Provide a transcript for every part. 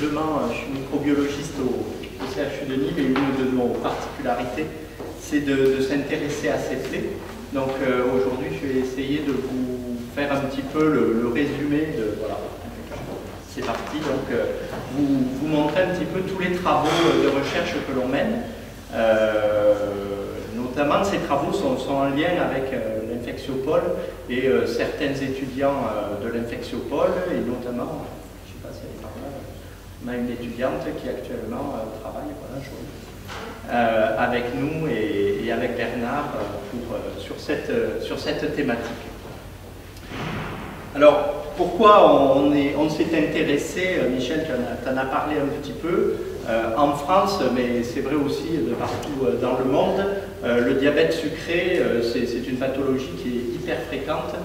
effectivement, je suis microbiologiste au CHU de Nîmes et une de nos particularités, c'est de s'intéresser à ces plaies. Donc aujourd'hui, je vais essayer de vous faire un petit peu le résumé de... Voilà, c'est parti. Donc vous montrer un petit peu tous les travaux de recherche que l'on mène. Notamment, ces travaux sont en lien avec l'infectiopole et certains étudiants de l'infectiopole, et notamment, je ne sais pas si elle est par là, on a une étudiante qui actuellement travaille avec nous et avec Bernard sur cette thématique. Alors, pourquoi on s'est intéressé, Michel, tu en as parlé un petit peu, en France, mais c'est vrai aussi de partout dans le monde, le diabète sucré, c'est une pathologie qui est hyper fréquente.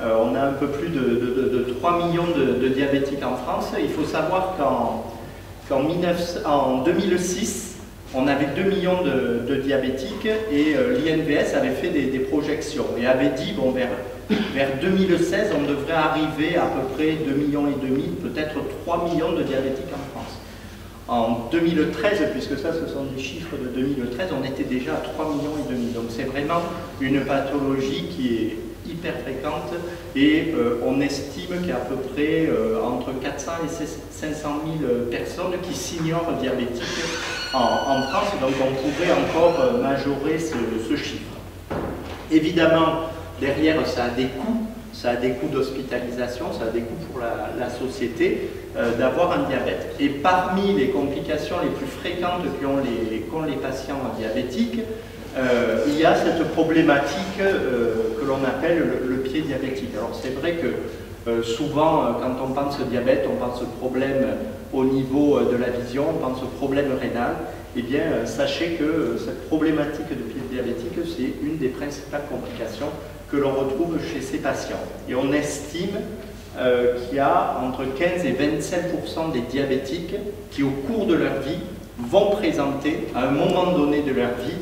On a un peu plus de 3 millions de diabétiques en France. Il faut savoir qu'en 2006, on avait 2 millions de diabétiques et l'INVS avait fait des projections et avait dit, bon, vers 2016, on devrait arriver à peu près 2,5 millions, peut-être 3 millions de diabétiques en France. En 2013, puisque ça, ce sont des chiffres de 2013, on était déjà à 3,5 millions. Donc c'est vraiment une pathologie qui est hyper fréquente et on estime qu'il y a à peu près entre 400 et 500 000 personnes qui s'ignorent diabétiques en France. Donc on pourrait encore majorer ce chiffre. Évidemment, derrière, ça a des coûts. Ça a des coûts d'hospitalisation, ça a des coûts pour la société d'avoir un diabète. Et parmi les complications les plus fréquentes qu'ont les patients diabétiques, il y a cette problématique que l'on appelle le pied diabétique. Alors c'est vrai que souvent, quand on pense diabète, on pense problème au niveau de la vision, on pense problème rénal. Eh bien, sachez que cette problématique de pied diabétique, c'est une des principales complications que l'on retrouve chez ces patients. Et on estime qu'il y a entre 15 et 25% des diabétiques qui, au cours de leur vie, vont présenter, à un moment donné de leur vie,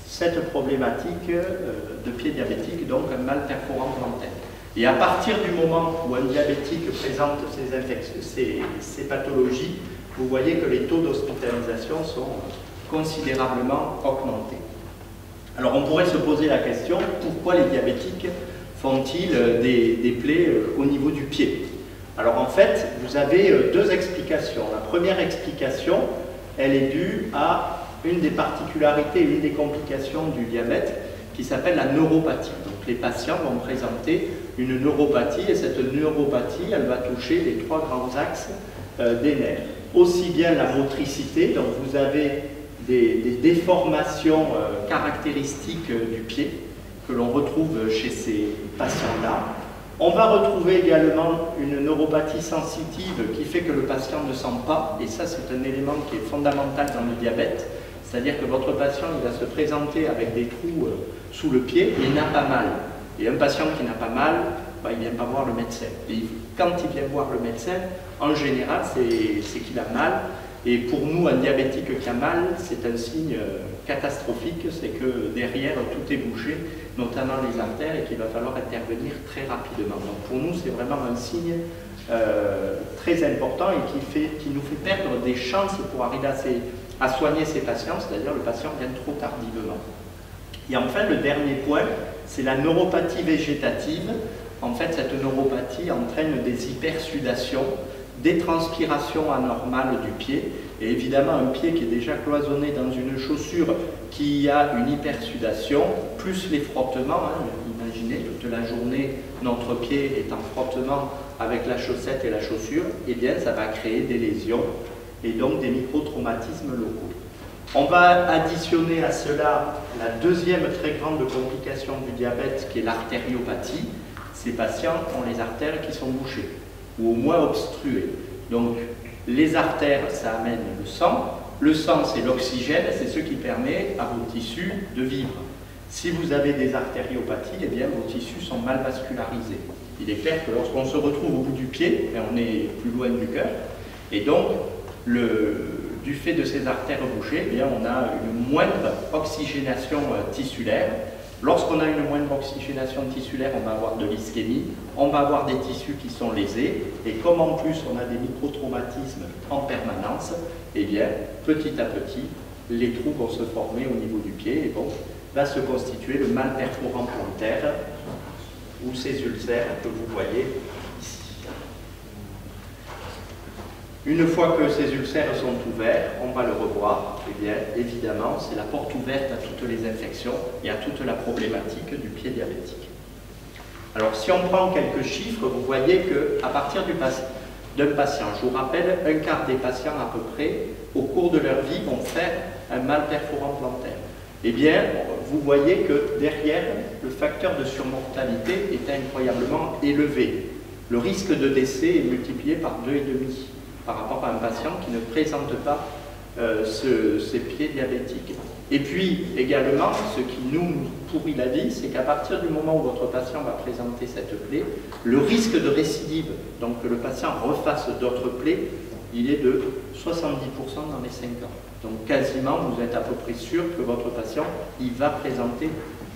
cette problématique de pied diabétique, donc un mal perforant plantaire. Et à partir du moment où un diabétique présente ces pathologies, vous voyez que les taux d'hospitalisation sont considérablement augmentés. Alors on pourrait se poser la question, pourquoi les diabétiques font-ils des plaies au niveau du pied? Alors en fait, vous avez deux explications. La première explication, elle est due à une des particularités, une des complications du diabète qui s'appelle la neuropathie. Donc les patients vont présenter une neuropathie et cette neuropathie, elle va toucher les trois grands axes des nerfs. Aussi bien la motricité, donc vous avez des déformations caractéristiques du pied que l'on retrouve chez ces patients-là. On va retrouver également une neuropathie sensitive qui fait que le patient ne sent pas, et ça c'est un élément qui est fondamental dans le diabète, c'est-à-dire que votre patient il va se présenter avec des trous sous le pied et il n'a pas mal. Et un patient qui n'a pas mal, il ne vient pas voir le médecin. Et quand il vient voir le médecin, en général c'est qu'il a mal. Et pour nous, un diabétique qui a mal, c'est un signe catastrophique, c'est que derrière, tout est bouché, notamment les artères, et qu'il va falloir intervenir très rapidement. Donc pour nous, c'est vraiment un signe très important et qui nous fait perdre des chances pour arriver à soigner ces patients, c'est-à-dire le patient vient trop tardivement. Et enfin, le dernier point, c'est la neuropathie végétative. En fait, cette neuropathie entraîne des hypersudations, des transpirations anormales du pied, et évidemment un pied qui est déjà cloisonné dans une chaussure qui a une hypersudation, plus les frottements, imaginez toute la journée notre pied est en frottement avec la chaussette et la chaussure, et bien ça va créer des lésions et donc des microtraumatismes locaux. On va additionner à cela la deuxième très grande complication du diabète qui est l'artériopathie. Ces patients ont les artères qui sont bouchées ou au moins obstruées. Donc les artères, ça amène le sang. Le sang, c'est l'oxygène, c'est ce qui permet à vos tissus de vivre. Si vous avez des artériopathies, eh bien vos tissus sont mal vascularisés. Il est clair que lorsqu'on se retrouve au bout du pied, on est plus loin du cœur, et donc du fait de ces artères bouchées, eh bien, on a une moindre oxygénation tissulaire, Lorsqu'on a une moindre oxygénation tissulaire, on va avoir de l'ischémie, on va avoir des tissus qui sont lésés, et comme en plus on a des microtraumatismes en permanence, eh bien, petit à petit, les trous vont se former au niveau du pied, et bon, va se constituer le mal perforant plantaire, ou ces ulcères que vous voyez ici. Une fois que ces ulcères sont ouverts, on va le revoir, eh bien, évidemment, c'est la porte ouverte à toutes les infections et à toute la problématique du pied diabétique. Alors, si on prend quelques chiffres, vous voyez qu'à partir d'un patient, je vous rappelle, un quart des patients à peu près, au cours de leur vie, vont faire un mal perforant plantaire. Eh bien, vous voyez que derrière, le facteur de surmortalité est incroyablement élevé. Le risque de décès est multiplié par 2,5 par rapport à un patient qui ne présente pas ces pieds diabétiques. Et puis, également, ce qui nous pourrit la vie, c'est qu'à partir du moment où votre patient va présenter cette plaie, le risque de récidive, donc que le patient refasse d'autres plaies, il est de 70% dans les 5 ans. Donc quasiment, vous êtes à peu près sûr que votre patient, il va présenter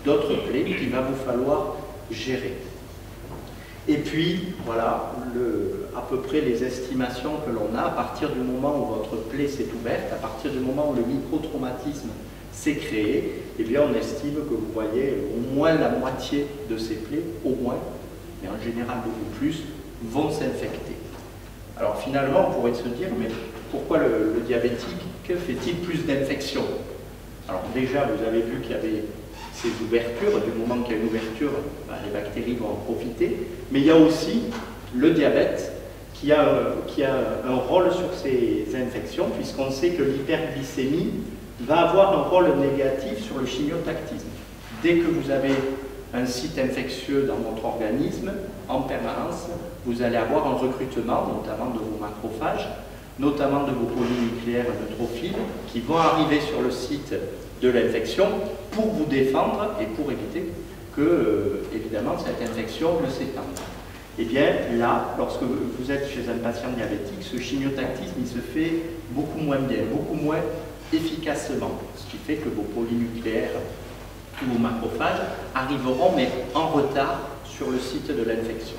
d'autres plaies qu'il va vous falloir gérer. Et puis, voilà, à peu près les estimations que l'on a à partir du moment où votre plaie s'est ouverte, à partir du moment où le microtraumatisme s'est créé, eh bien on estime que vous voyez au moins la moitié de ces plaies, au moins, mais en général beaucoup plus, vont s'infecter. Alors finalement, on pourrait se dire, mais pourquoi le diabétique fait-il plus d'infections? Alors déjà, vous avez vu qu'il y avait ces ouvertures, du moment qu'il y a une ouverture, ben, les bactéries vont en profiter, mais il y a aussi le diabète qui a un rôle sur ces infections, puisqu'on sait que l'hyperglycémie va avoir un rôle négatif sur le chimiotactisme. Dès que vous avez un site infectieux dans votre organisme, en permanence, vous allez avoir un recrutement, notamment de vos macrophages, notamment de vos polynucléaires neutrophiles, qui vont arriver sur le site de l'infection pour vous défendre et pour éviter que, évidemment, cette infection ne s'étende. Eh bien, là, lorsque vous êtes chez un patient diabétique, ce chimiotactisme, il se fait beaucoup moins bien, beaucoup moins efficacement, ce qui fait que vos polynucléaires ou vos macrophages arriveront, mais en retard, sur le site de l'infection.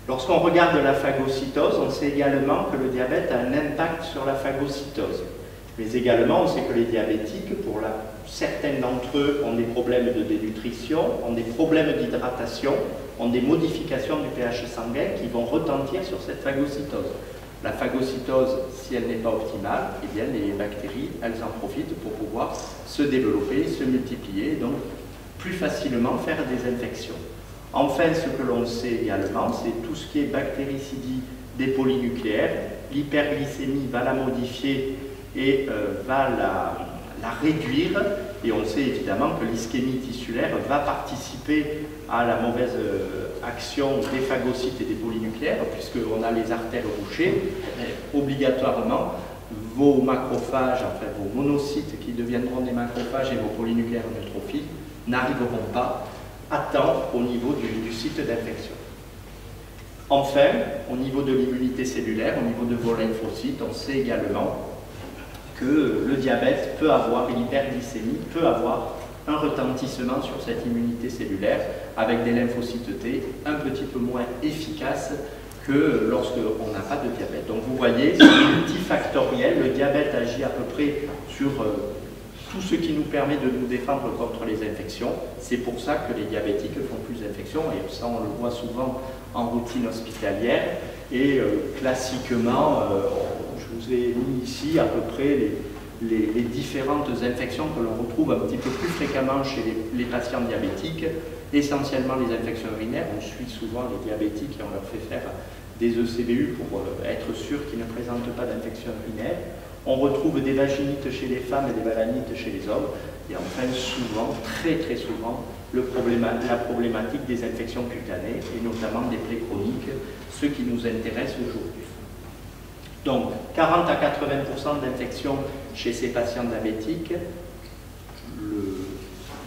Lorsqu'on regarde la phagocytose, on sait également que le diabète a un impact sur la phagocytose. Mais également, on sait que les diabétiques, certains d'entre eux ont des problèmes de dénutrition, ont des problèmes d'hydratation, ont des modifications du pH sanguin qui vont retentir sur cette phagocytose. La phagocytose, si elle n'est pas optimale, eh bien les bactéries, elles en profitent pour pouvoir se développer, se multiplier, donc plus facilement faire des infections. Enfin, ce que l'on sait également, c'est tout ce qui est bactéricidie des polynucléaires. L'hyperglycémie va la modifier et va la réduire. Et on sait évidemment que l'ischémie tissulaire va participer à la mauvaise action des phagocytes et des polynucléaires, puisqu'on a les artères bouchées. Obligatoirement, vos macrophages, enfin vos monocytes qui deviendront des macrophages et vos polynucléaires neutrophiles n'arriveront pas à temps au niveau du site d'infection. Enfin, au niveau de l'immunité cellulaire, au niveau de vos lymphocytes, on sait également que le diabète peut avoir, l'hyperglycémie peut avoir un retentissement sur cette immunité cellulaire avec des lymphocytes T un petit peu moins efficaces que lorsqu'on n'a pas de diabète. Donc vous voyez, c'est multifactoriel, le diabète agit à peu près sur tout ce qui nous permet de nous défendre contre les infections. C'est pour ça que les diabétiques font plus d'infections, et ça on le voit souvent en routine hospitalière. Et classiquement, je vous ai mis ici à peu près les différentes infections que l'on retrouve un petit peu plus fréquemment chez les patients diabétiques, essentiellement les infections urinaires. On suit souvent les diabétiques et on leur fait faire des ECBU pour être sûr qu'ils ne présentent pas d'infection urinaire. On retrouve des vaginites chez les femmes et des balanites chez les hommes. Et enfin, souvent, très souvent, la problématique des infections cutanées et notamment des plaies chroniques, ce qui nous intéresse aujourd'hui. Donc, 40 à 80% d'infections chez ces patients diabétiques.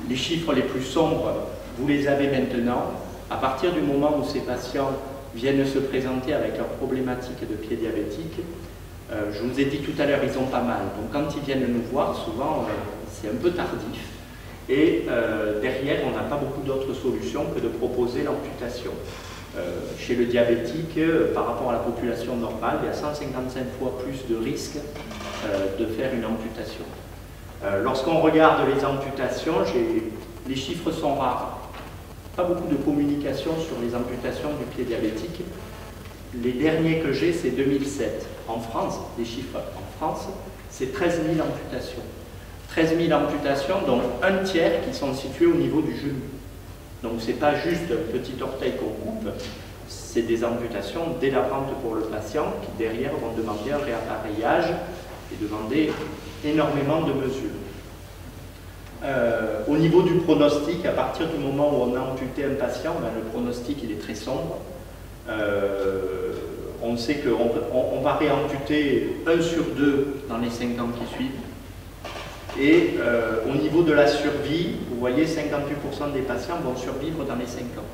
Les chiffres les plus sombres, vous les avez maintenant. À partir du moment où ces patients viennent se présenter avec leurs problématiques de pied diabétique, je vous ai dit tout à l'heure, ils ont pas mal. Donc quand ils viennent nous voir, souvent, c'est un peu tardif. Et derrière, on n'a pas beaucoup d'autres solutions que de proposer l'amputation. Chez le diabétique, par rapport à la population normale, il y a 155 fois plus de risques de faire une amputation. Lorsqu'on regarde les amputations, les chiffres sont rares. Pas beaucoup de communication sur les amputations du pied diabétique. Les derniers que j'ai, c'est 2007. En France, les chiffres en France, c'est 13 000 amputations. 13 000 amputations, dont un tiers qui sont situées au niveau du genou. Donc ce n'est pas juste un petit orteil qu'on coupe, c'est des amputations délavantes pour le patient qui derrière vont demander un réappareillage et demander énormément de mesures. Au niveau du pronostic, à partir du moment où on a amputé un patient, ben, le pronostic il est très sombre. On sait qu'on va réamputer 1 sur 2 dans les 5 ans qui suivent. Et au niveau de la survie, vous voyez 58% des patients vont survivre dans les 5 ans.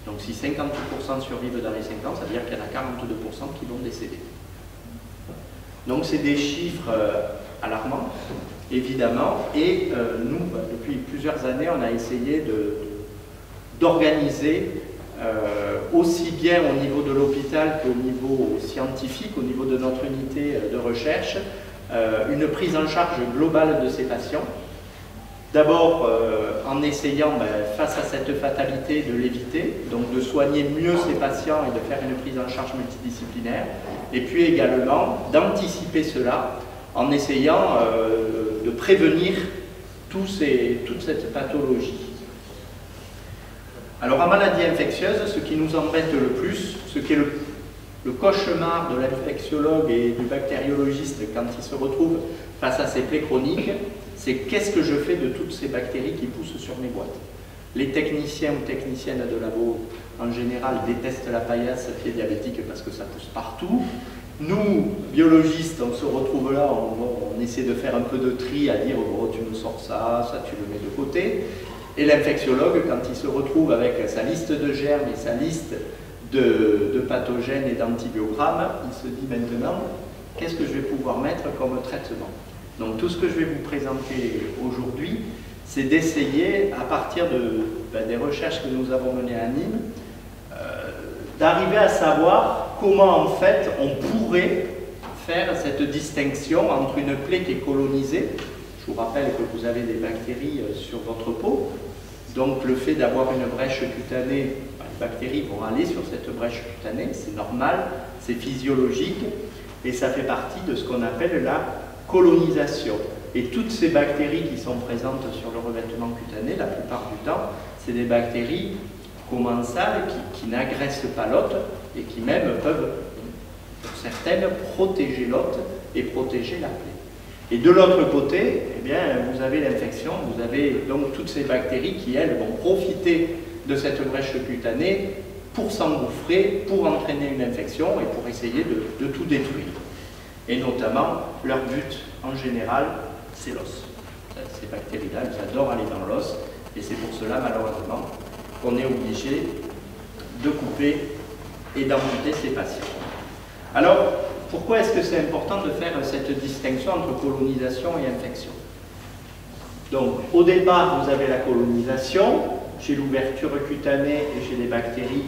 Donc si 58% survivent dans les 5 ans, ça veut dire qu'il y en a 42% qui vont décéder. Donc c'est des chiffres alarmants, évidemment, et nous, depuis plusieurs années, on a essayé d'organiser aussi bien au niveau de l'hôpital qu'au niveau scientifique, au niveau de notre unité de recherche, une prise en charge globale de ces patients. D'abord en essayant, face à cette fatalité, de l'éviter, donc de soigner mieux ces patients et de faire une prise en charge multidisciplinaire, et puis également d'anticiper cela en essayant de prévenir toute cette pathologie. Alors en maladie infectieuse, ce qui nous embête le plus, ce qui est le cauchemar de l'infectiologue et du bactériologiste quand il se retrouve face à ces plaies chroniques, c'est qu'est-ce que je fais de toutes ces bactéries qui poussent sur mes boîtes. Les techniciens ou techniciennes de labo, en général, détestent la paillasse pied diabétique parce que ça pousse partout. Nous, biologistes, on se retrouve là, on essaie de faire un peu de tri, à dire oh, tu nous sors ça, ça tu le mets de côté. Et l'infectiologue, quand il se retrouve avec sa liste de germes et sa liste de pathogènes et d'antibiogrammes, il se dit maintenant, qu'est-ce que je vais pouvoir mettre comme traitement? Donc tout ce que je vais vous présenter aujourd'hui, c'est d'essayer, à partir des recherches que nous avons menées à Nîmes, d'arriver à savoir comment en fait on pourrait faire cette distinction entre une plaie qui est colonisée. Je vous rappelle que vous avez des bactéries sur votre peau, donc le fait d'avoir une brèche cutanée, les bactéries vont aller sur cette brèche cutanée, c'est normal, c'est physiologique, et ça fait partie de ce qu'on appelle la colonisation. Et toutes ces bactéries qui sont présentes sur le revêtement cutané, la plupart du temps, c'est des bactéries commensales qui n'agressent pas l'hôte et qui même peuvent, pour certaines, protéger l'hôte et protéger la plaie. Et de l'autre côté, eh bien, vous avez l'infection, vous avez donc toutes ces bactéries qui, elles, vont profiter de cette brèche cutanée pour s'engouffrer, pour entraîner une infection et pour essayer de tout détruire. Et notamment, leur but, en général, c'est l'os. Ces bactéries-là, elles adorent aller dans l'os, et c'est pour cela, malheureusement, qu'on est obligé de couper et d'amputer ces patients. Alors, pourquoi est-ce que c'est important de faire cette distinction entre colonisation et infection? Donc, au départ, vous avez la colonisation, chez l'ouverture cutanée et chez les bactéries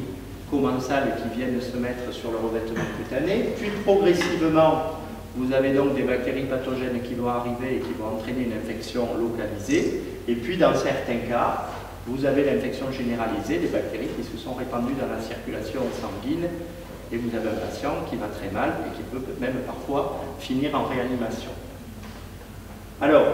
commensales qui viennent se mettre sur le revêtement cutané, puis progressivement, vous avez donc des bactéries pathogènes qui vont arriver et qui vont entraîner une infection localisée, et puis dans certains cas, vous avez l'infection généralisée, des bactéries qui se sont répandues dans la circulation sanguine, et vous avez un patient qui va très mal et qui peut même parfois finir en réanimation. Alors,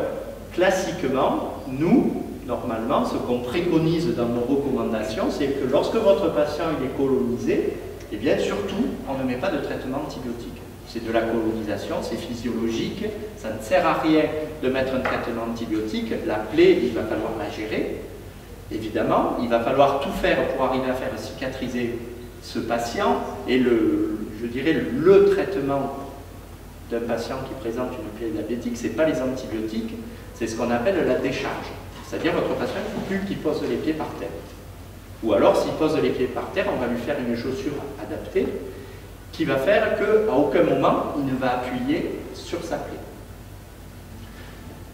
classiquement, nous, normalement, ce qu'on préconise dans nos recommandations, c'est que lorsque votre patient il est colonisé, eh bien surtout, on ne met pas de traitement antibiotique. C'est de la colonisation, c'est physiologique, ça ne sert à rien de mettre un traitement antibiotique. La plaie, il va falloir la gérer, évidemment, il va falloir tout faire pour arriver à faire cicatriser ce patient, et je dirais le traitement d'un patient qui présente une plaie diabétique, ce n'est pas les antibiotiques, c'est ce qu'on appelle la décharge. C'est-à-dire votre patient, il ne faut plus qu'il pose les pieds par terre. Ou alors, s'il pose les pieds par terre, on va lui faire une chaussure adaptée qui va faire qu'à aucun moment, il ne va appuyer sur sa plaie.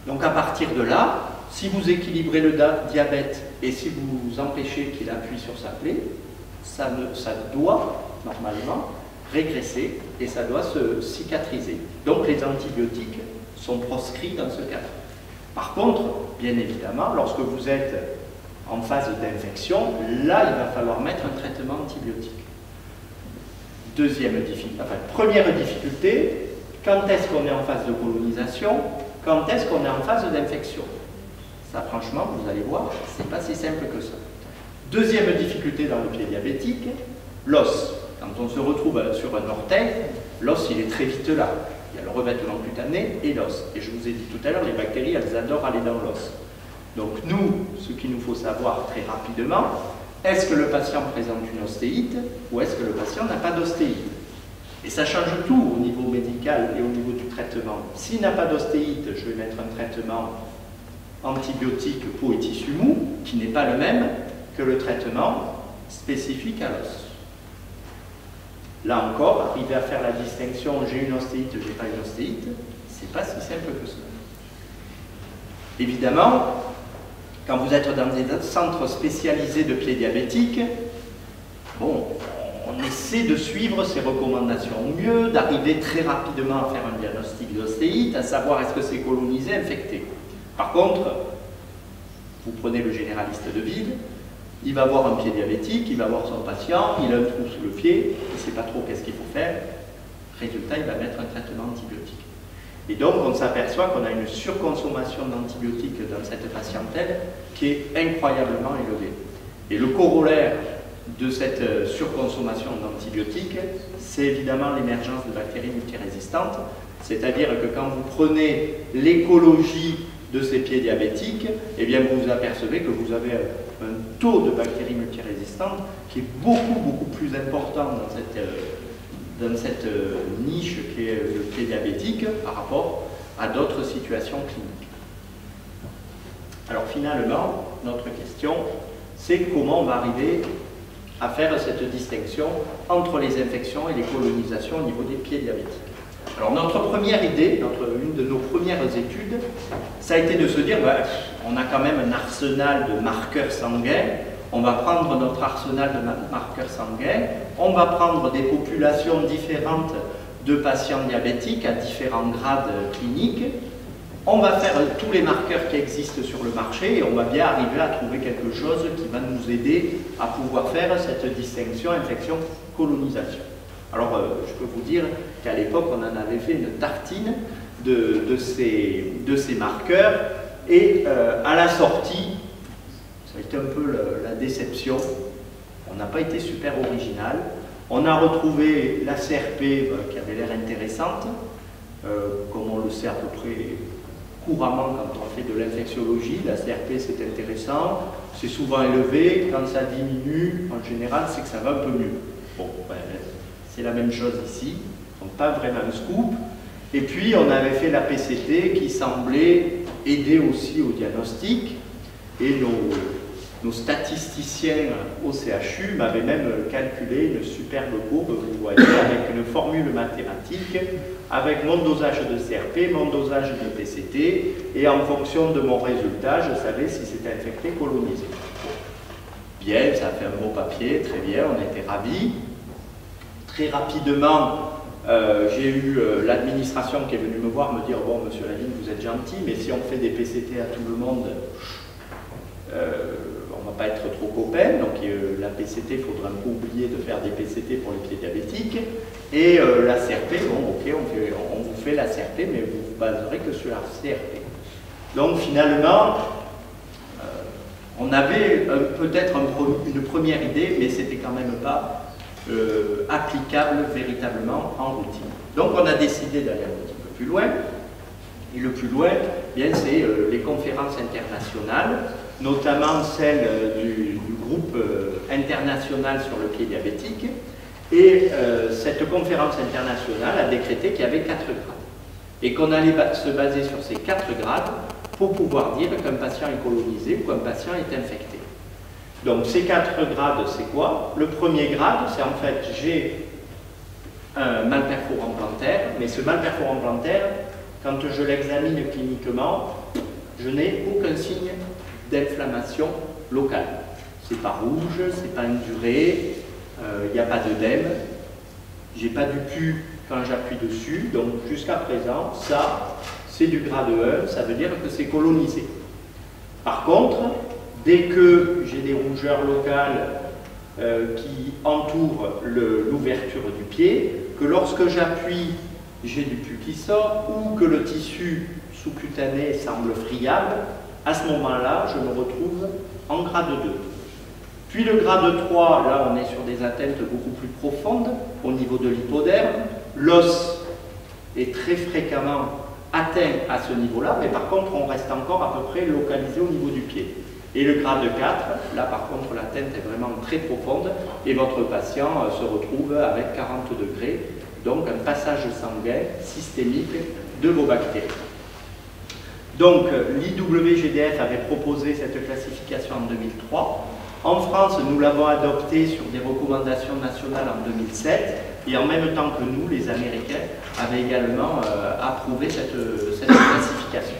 Donc à partir de là, si vous équilibrez le diabète et si vous empêchez qu'il appuie sur sa plaie, ça doit normalement régresser et ça doit se cicatriser. Donc les antibiotiques sont proscrits dans ce cadre. Par contre, bien évidemment, lorsque vous êtes en phase d'infection, là il va falloir mettre un traitement antibiotique. Première difficulté, quand est-ce qu'on est en phase de colonisation, quand est-ce qu'on est en phase d'infection? Ça, franchement, vous allez voir, c'est pas si simple que ça. Deuxième difficulté dans le pied diabétique, l'os. Quand on se retrouve sur un orteil, l'os il est très vite là. Il y a le revêtement cutané et l'os. Et je vous ai dit tout à l'heure, les bactéries, elles adorent aller dans l'os. Donc nous, ce qu'il nous faut savoir très rapidement, est-ce que le patient présente une ostéite ou est-ce que le patient n'a pas d'ostéite? Et ça change tout au niveau médical et au niveau du traitement. S'il n'a pas d'ostéite, je vais mettre un traitement antibiotique peau et tissu mou, qui n'est pas le même que le traitement spécifique à l'os. Là encore, arriver à faire la distinction, j'ai une ostéite, j'ai pas une ostéite, c'est pas si simple que ça. Évidemment, quand vous êtes dans des centres spécialisés de pieds diabétiques, bon, on essaie de suivre ces recommandations au mieux, d'arriver très rapidement à faire un diagnostic d'ostéite, à savoir est-ce que c'est colonisé, infecté. Par contre, vous prenez le généraliste de ville, il va voir un pied diabétique, il va voir son patient, il a un trou sous le pied, il ne sait pas trop qu'est-ce qu'il faut faire. Résultat, il va mettre un traitement antibiotique. Et donc, on s'aperçoit qu'on a une surconsommation d'antibiotiques dans cette patientèle qui est incroyablement élevée. Et le corollaire de cette surconsommation d'antibiotiques, c'est évidemment l'émergence de bactéries multirésistantes. C'est-à-dire que quand vous prenez l'écologie de ces pieds diabétiques, eh bien vous vous apercevez que vous avez un taux de bactéries multirésistantes qui est beaucoup plus important dans cette niche qui est le pied diabétique par rapport à d'autres situations cliniques. Alors finalement, notre question, c'est comment on va arriver à faire cette distinction entre les infections et les colonisations au niveau des pieds diabétiques. Alors notre première idée, une de nos premières études, ça a été de se dire, on a quand même un arsenal de marqueurs sanguins, on va prendre notre arsenal de marqueurs sanguins, on va prendre des populations différentes de patients diabétiques à différents grades cliniques, on va faire tous les marqueurs qui existent sur le marché et on va bien arriver à trouver quelque chose qui va nous aider à pouvoir faire cette distinction infection-colonisation. Alors, je peux vous dire qu'à l'époque, on en avait fait une tartine de ces marqueurs et à la sortie, ça a été un peu la déception. On n'a pas été super original. On a retrouvé la CRP qui avait l'air intéressante, comme on le sait à peu près couramment quand on fait de l'infectiologie. La CRP, c'est intéressant, c'est souvent élevé. Quand ça diminue, en général, c'est que ça va un peu mieux. Bon, c'est la même chose ici, donc pas vraiment un scoop. Et puis on avait fait la PCT qui semblait aider aussi au diagnostic et nos statisticiens au CHU m'avaient même calculé une superbe courbe, vous voyez, avec une formule mathématique, avec mon dosage de CRP, mon dosage de PCT, et en fonction de mon résultat, je savais si c'était infecté, colonisé. Bien, ça a fait un beau papier, très bien, on était ravis. Très rapidement, j'ai eu l'administration qui est venue me voir, me dire « Bon, monsieur Lavigne, vous êtes gentil, mais si on fait des PCT à tout le monde, on ne va pas être trop copains. Donc la PCT, il faudra un peu oublier de faire des PCT pour les pieds diabétiques. Et la CRP, bon, ok, on vous fait la CRP, mais vous ne vous baserez que sur la CRP. » Donc finalement, on avait peut-être une première idée, mais c'était quand même pas applicable véritablement en routine. Donc on a décidé d'aller un petit peu plus loin, et le plus loin, bien c'est les conférences internationales, notamment celle du groupe international sur le pied diabétique, et cette conférence internationale a décrété qu'il y avait 4 grades, et qu'on allait se baser sur ces 4 grades pour pouvoir dire qu'un patient est colonisé ou qu'un patient est infecté. Donc ces 4 grades, c'est quoi? Le premier grade, c'est en fait, j'ai un mal perforant plantaire, mais ce mal perforant plantaire, quand je l'examine cliniquement, je n'ai aucun signe d'inflammation locale. C'est pas rouge, c'est pas induré, il n'y a pas d'œdème, j'ai pas du pus quand j'appuie dessus, donc jusqu'à présent, ça, c'est du grade 1, ça veut dire que c'est colonisé. Par contre, dès que j'ai des rougeurs locales qui entourent l'ouverture du pied, que lorsque j'appuie, j'ai du pus qui sort, ou que le tissu sous-cutané semble friable, à ce moment-là, je me retrouve en grade 2. Puis le grade 3, là on est sur des atteintes beaucoup plus profondes au niveau de l'hypoderme. L'os est très fréquemment atteint à ce niveau-là, mais par contre on reste encore à peu près localisé au niveau du pied. Et le grade 4, là par contre l'atteinte est vraiment très profonde et votre patient se retrouve avec 40 degrés, donc un passage sanguin systémique de vos bactéries. Donc l'IWGDF avait proposé cette classification en 2003. En France, nous l'avons adoptée sur des recommandations nationales en 2007 et en même temps que nous, les Américains, avaient également approuvé cette classification.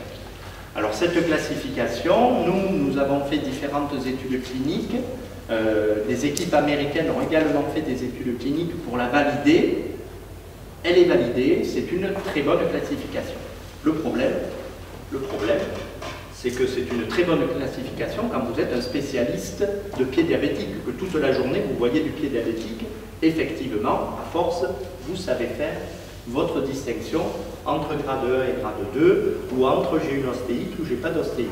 Alors cette classification, nous avons fait différentes études cliniques. Des équipes américaines ont également fait des études cliniques pour la valider. Elle est validée, c'est une très bonne classification. Le problème, c'est que c'est une très bonne classification quand vous êtes un spécialiste de pied diabétique, que toute la journée vous voyez du pied diabétique. Effectivement, à force, vous savez faire votre distinction entre grade 1 et grade 2, ou entre j'ai une ostéite ou j'ai pas d'ostéite.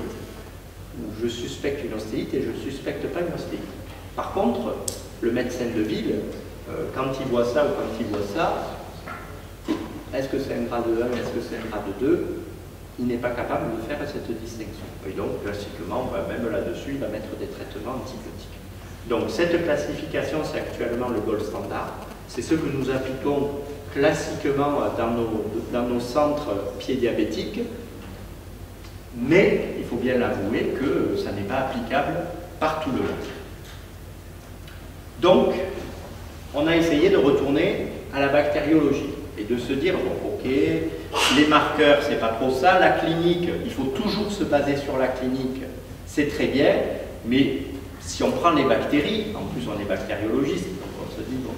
Ou je suspecte une ostéite et je ne suspecte pas une ostéite. Par contre, le médecin de ville, quand il voit ça ou quand il voit ça, est-ce que c'est un grade 1, est-ce que c'est un grade 2? Il n'est pas capable de faire cette distinction. Et donc, classiquement, même là-dessus, il va mettre des traitements antibiotiques. Donc, cette classification, c'est actuellement le gold standard. C'est ce que nous appliquons classiquement dans nos centres pieds diabétiques. Mais, il faut bien l'avouer que ça n'est pas applicable par tout le monde. Donc, on a essayé de retourner à la bactériologie et de se dire, bon, ok, les marqueurs, c'est pas trop ça, la clinique, il faut toujours se baser sur la clinique, c'est très bien, mais si on prend les bactéries, en plus on est bactériologiste, donc on se dit, bon,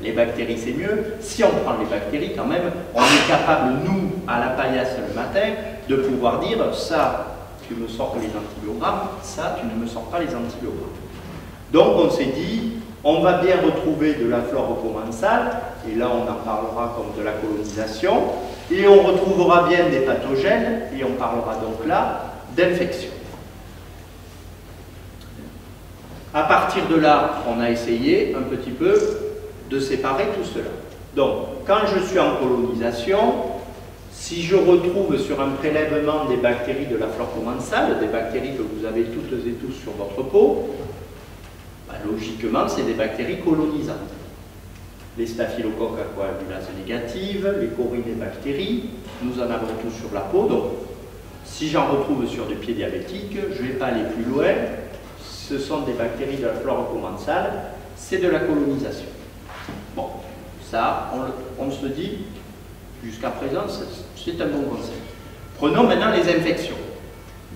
les bactéries c'est mieux, si on prend les bactéries quand même, on est capable, nous, à la paillasse le matin, de pouvoir dire, ça, tu me sors les antibiogrammes, ça, tu ne me sors pas les antibiogrammes. Donc on s'est dit, on va bien retrouver de la flore commensale, et là on en parlera comme de la colonisation, et on retrouvera bien des pathogènes, et on parlera donc là d'infection. À partir de là, on a essayé un petit peu de séparer tout cela. Donc, quand je suis en colonisation, si je retrouve sur un prélèvement des bactéries de la flore commensale, des bactéries que vous avez toutes et tous sur votre peau, logiquement, c'est des bactéries colonisantes. Les staphylocoques à coagulase négative, les corynébactéries, nous en avons tous sur la peau. Donc, si j'en retrouve sur du pied diabétique, je ne vais pas aller plus loin. Ce sont des bactéries de la flore commensale, c'est de la colonisation. Bon, ça, on se dit, jusqu'à présent, c'est un bon concept. Prenons maintenant les infections.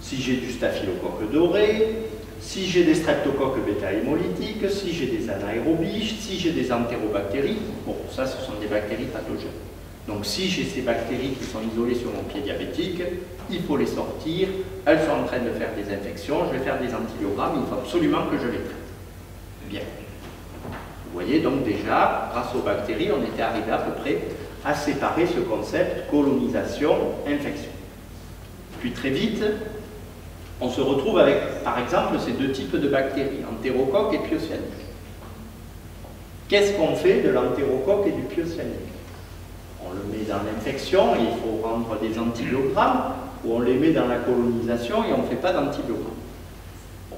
Si j'ai du staphylocoque doré, si j'ai des streptocoques bêta-hémolytiques, si j'ai des anaérobies, si j'ai des entérobactéries, bon, ça, ce sont des bactéries pathogènes. Donc, si j'ai ces bactéries qui sont isolées sur mon pied diabétique, il faut les sortir, elles sont en train de faire des infections, je vais faire des antibiogrammes, il faut absolument que je les traite. Bien. Vous voyez, donc déjà, grâce aux bactéries, on était arrivé à peu près à séparer ce concept colonisation-infection. Puis très vite, on se retrouve avec, par exemple, ces deux types de bactéries, entérocoque et piocyanite. Qu'est-ce qu'on fait de l'entérocoque et du piocyanite? On le met dans l'infection et il faut rendre des antibiogrammes, ou on les met dans la colonisation et on ne fait pas d'antibiogramme. Bon.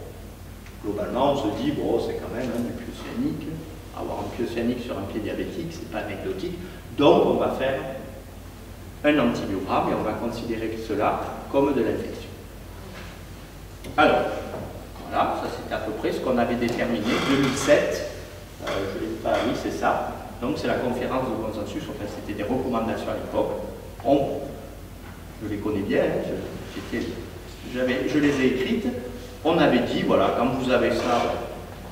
Globalement, on se dit, bon, c'est quand même du piocyanite. Avoir un piocyanite sur un pied diabétique, c'est pas anecdotique. Donc, on va faire un antibiogramme et on va considérer cela comme de l'infection. Alors, voilà, ça c'était à peu près ce qu'on avait déterminé, 2007, je ne l'ai pas, oui c'est ça, donc c'est la conférence de consensus, enfin c'était des recommandations à l'époque, je les connais bien, hein, j'étais je les ai écrites. On avait dit, voilà, quand vous avez ça,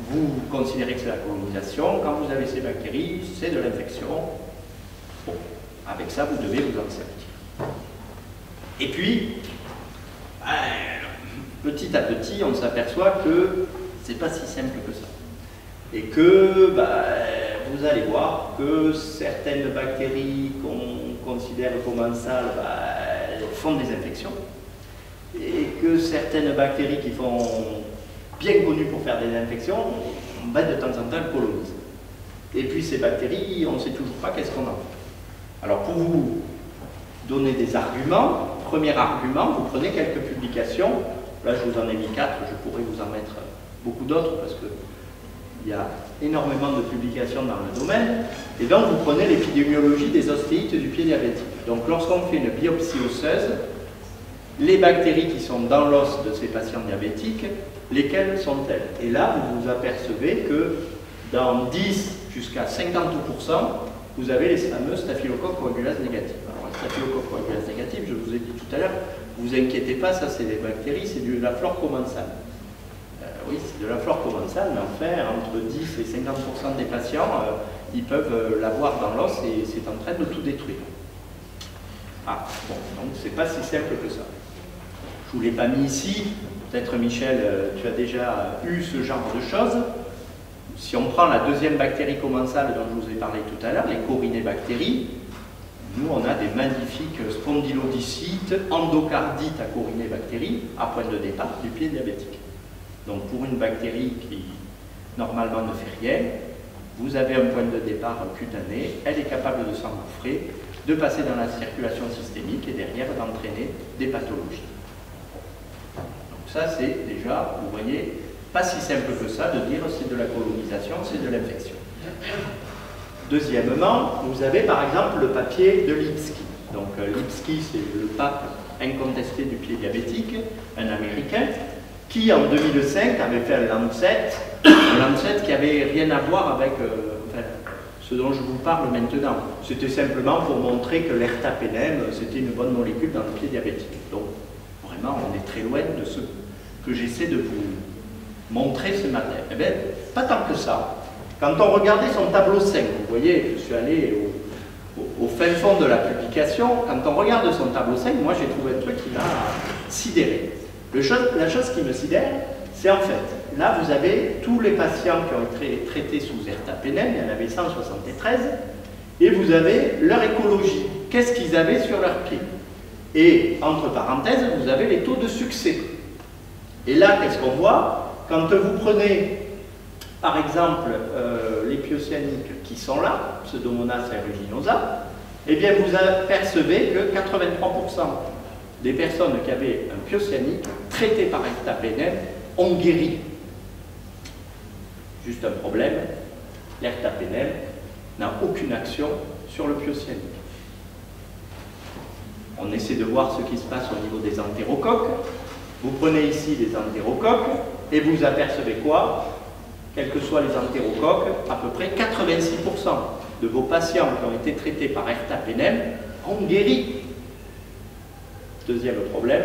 vous considérez que c'est la colonisation. Quand vous avez ces bactéries, c'est de l'infection. Bon, avec ça, vous devez vous en servir. Et puis, petit à petit, on s'aperçoit que c'est pas si simple que ça. Et que vous allez voir que certaines bactéries qu'on considère commensales font des infections. Et que certaines bactéries qui sont bien connues pour faire des infections, de temps en temps, elles colonisent. Et puis ces bactéries, on ne sait toujours pas qu'est-ce qu'on en fait. Alors pour vous donner des arguments, premier argument, vous prenez quelques publications. Là, je vous en ai mis 4, je pourrais vous en mettre beaucoup d'autres parce qu'il y a énormément de publications dans le domaine. Et donc, vous prenez l'épidémiologie des ostéites du pied diabétique. Donc, lorsqu'on fait une biopsie osseuse, les bactéries qui sont dans l'os de ces patients diabétiques, lesquelles sont-elles? Et là, vous vous apercevez que dans 10 jusqu'à 50%, vous avez les fameux staphylocoques coagulase négatifs. Alors, les staphylocoques coagulase négatifs, je vous ai dit tout à l'heure, ne vous inquiétez pas, ça c'est des bactéries, c'est de la flore commensale. Oui, c'est de la flore commensale, mais enfin, entre 10 et 50% des patients, ils peuvent l'avoir dans l'os et c'est en train de tout détruire. Ah, bon, donc c'est pas si simple que ça. Je ne vous l'ai pas mis ici, peut-être Michel, tu as déjà eu ce genre de choses. Si on prend la deuxième bactérie commensale dont je vous ai parlé tout à l'heure, les corinébactéries, nous on a des magnifiques spondylodicites, endocardites à corinébactéries, à point de départ du pied diabétique. Donc pour une bactérie qui normalement ne fait rien, vous avez un point de départ cutané, elle est capable de s'engouffrer, de passer dans la circulation systémique et derrière d'entraîner des pathologies. Donc ça c'est déjà, vous voyez, pas si simple que ça de dire c'est de la colonisation, c'est de l'infection. Deuxièmement, vous avez par exemple le papier de Lipski. Donc Lipski c'est le pape incontesté du pied diabétique, un Américain, qui en 2005 avait fait un Lancet qui n'avait rien à voir avec ce dont je vous parle maintenant. C'était simplement pour montrer que l'ertapenem, c'était une bonne molécule dans le pied diabétique. Donc, vraiment, on est très loin de ce que j'essaie de vous montrer ce matin. Eh bien, pas tant que ça. Quand on regardait son tableau 5, vous voyez, je suis allé au fin fond de la publication, quand on regarde son tableau 5, moi j'ai trouvé un truc qui m'a sidéré. La chose qui me sidère, c'est en fait, là vous avez tous les patients qui ont été traités sous ertapenem, il y en avait 173, et vous avez leur écologie. Qu'est-ce qu'ils avaient sur leurs pieds? Et entre parenthèses, vous avez les taux de succès. Et là, qu'est-ce qu'on voit? Quand vous prenez, par exemple, les pyocyaniques qui sont là, Pseudomonas aeruginosa, eh bien vous apercevez que 83% des personnes qui avaient un pyocyanique traité par ertapenem ont guéri. Juste un problème, l'ertapenem n'a aucune action sur le pyocyanique. On essaie de voir ce qui se passe au niveau des entérocoques. Vous prenez ici les entérocoques et vous apercevez quoi? Quels que soient les entérocoques, à peu près 86% de vos patients qui ont été traités par ertapenem ont guéri. Deuxième problème,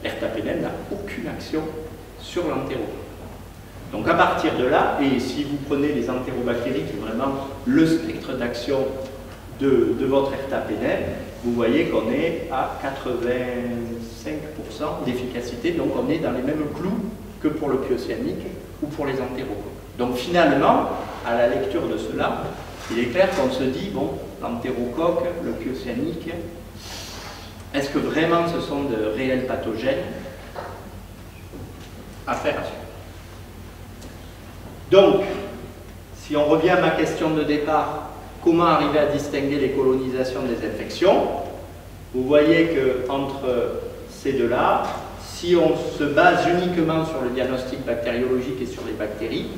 l'ertapenem n'a aucune action sur l'entérocoque. Donc à partir de là, et si vous prenez les entérobactéries qui sont vraiment le spectre d'action de votre ertapenem, vous voyez qu'on est à 85% d'efficacité, donc on est dans les mêmes clous que pour le pyocyanique ou pour les entérocoques. Donc finalement, à la lecture de cela, il est clair qu'on se dit, bon, l'entérocoque, le pyocyanique, est-ce que vraiment ce sont de réels pathogènes? Affaire à suivre. Donc, si on revient à ma question de départ, comment arriver à distinguer les colonisations des infections? Vous voyez qu'entre ces deux-là, si on se base uniquement sur le diagnostic bactériologique et sur les bactéries,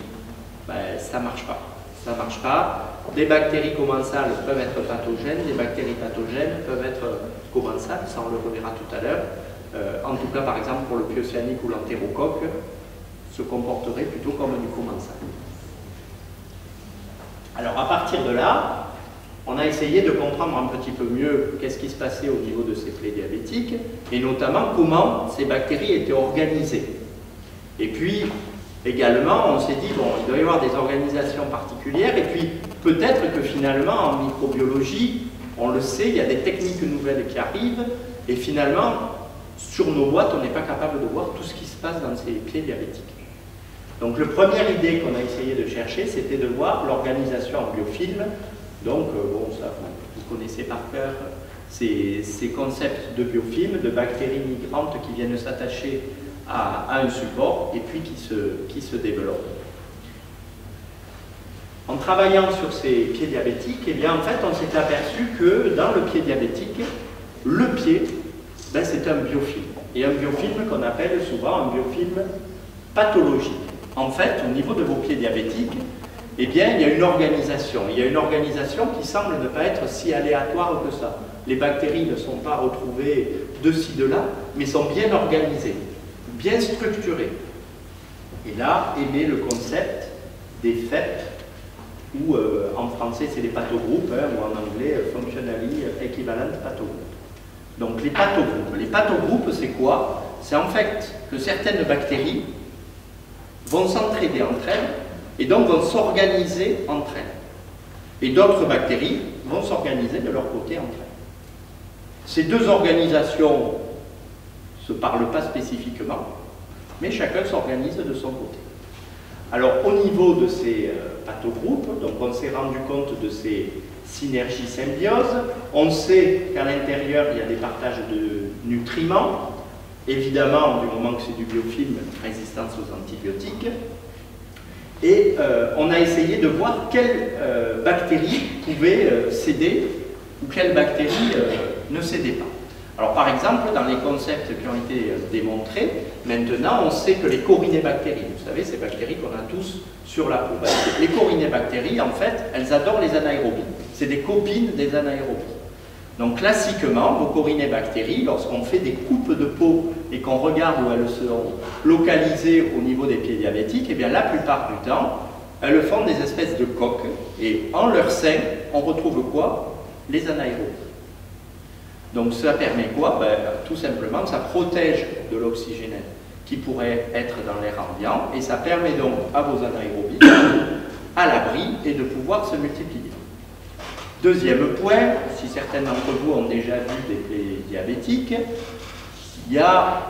ben, ça ne marche pas. Ça ne marche pas. Des bactéries commensales peuvent être pathogènes, des bactéries pathogènes peuvent être commensales, ça on le reverra tout à l'heure. En tout cas, par exemple, pour le pyocyanique ou l'entérocoque, se comporterait plutôt comme du commensal. Alors, à partir de là, on a essayé de comprendre un petit peu mieux qu'est-ce qui se passait au niveau de ces plaies diabétiques, et notamment comment ces bactéries étaient organisées. Et puis, également, on s'est dit, bon, il doit y avoir des organisations particulières, et puis peut-être que finalement, en microbiologie, on le sait, il y a des techniques nouvelles qui arrivent, et finalement, sur nos boîtes, on n'est pas capable de voir tout ce qui se passe dans ces plaies diabétiques. Donc, la première idée qu'on a essayé de chercher, c'était de voir l'organisation en biofilm. Donc, bon, ça, vous connaissez par cœur ces concepts de biofilm, de bactéries migrantes qui viennent s'attacher à un support et puis qui se développent. En travaillant sur ces pieds diabétiques, eh bien, en fait, on s'est aperçu que dans le pied diabétique, le pied, ben, c'est un biofilm. Et un biofilm qu'on appelle souvent un biofilm pathologique. En fait, au niveau de vos pieds diabétiques, eh bien, il y a une organisation. Il y a une organisation qui semble ne pas être si aléatoire que ça. Les bactéries ne sont pas retrouvées de ci, de là, mais sont bien organisées, bien structurées. Et là est né le concept des FEP, ou en français c'est les pathogroupes, hein, ou en anglais Functionally Equivalent Pathogroupes. Donc les pathogroupes. Les pathogroupes, c'est quoi? C'est en fait que certaines bactéries vont s'entraider entre elles et donc vont s'organiser entre elles. Et d'autres bactéries vont s'organiser de leur côté entre elles. Ces deux organisations ne se parlent pas spécifiquement, mais chacun s'organise de son côté. Alors au niveau de ces pathogroupes, donc on s'est rendu compte de ces synergies symbioses, on sait qu'à l'intérieur il y a des partages de nutriments, évidemment du moment que c'est du biofilm, résistance aux antibiotiques, et on a essayé de voir quelles bactéries pouvaient céder ou quelles bactéries ne cédaient pas. Alors par exemple, dans les concepts qui ont été démontrés, maintenant on sait que les corinébactéries, vous savez, ces bactéries qu'on a tous sur la peau, les corinébactéries, en fait, elles adorent les anaérobies. C'est des copines des anaérobies. Donc classiquement, vos corinébactéries, lorsqu'on fait des coupes de peau et qu'on regarde où elles sont localisées au niveau des pieds diabétiques, eh bien la plupart du temps, elles font des espèces de coques et en leur sein, on retrouve quoi? Les anaérobies. Donc ça permet quoi? Ben, tout simplement, ça protège de l'oxygène qui pourrait être dans l'air ambiant et ça permet donc à vos anaérobies à l'abri et de pouvoir se multiplier. Deuxième point, si certains d'entre vous ont déjà vu des plaies diabétiques, il y a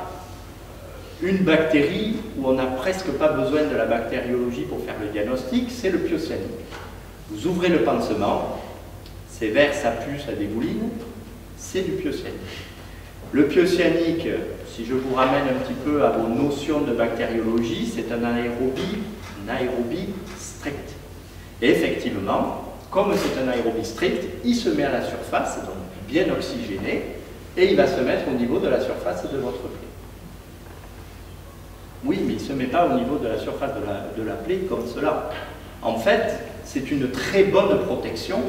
une bactérie où on n'a presque pas besoin de la bactériologie pour faire le diagnostic, c'est le pyocyanique. Vous ouvrez le pansement, c'est vert, ça pue, ça dégouline, c'est du pyocyanique. Le pyocyanique, si je vous ramène un petit peu à vos notions de bactériologie, c'est un anaérobie strict. Et effectivement, comme c'est un aérobie strict, il se met à la surface, donc bien oxygéné, et il va se mettre au niveau de la surface de votre plaie. Oui, mais il ne se met pas au niveau de la surface de la plaie comme cela. En fait, c'est une très bonne protection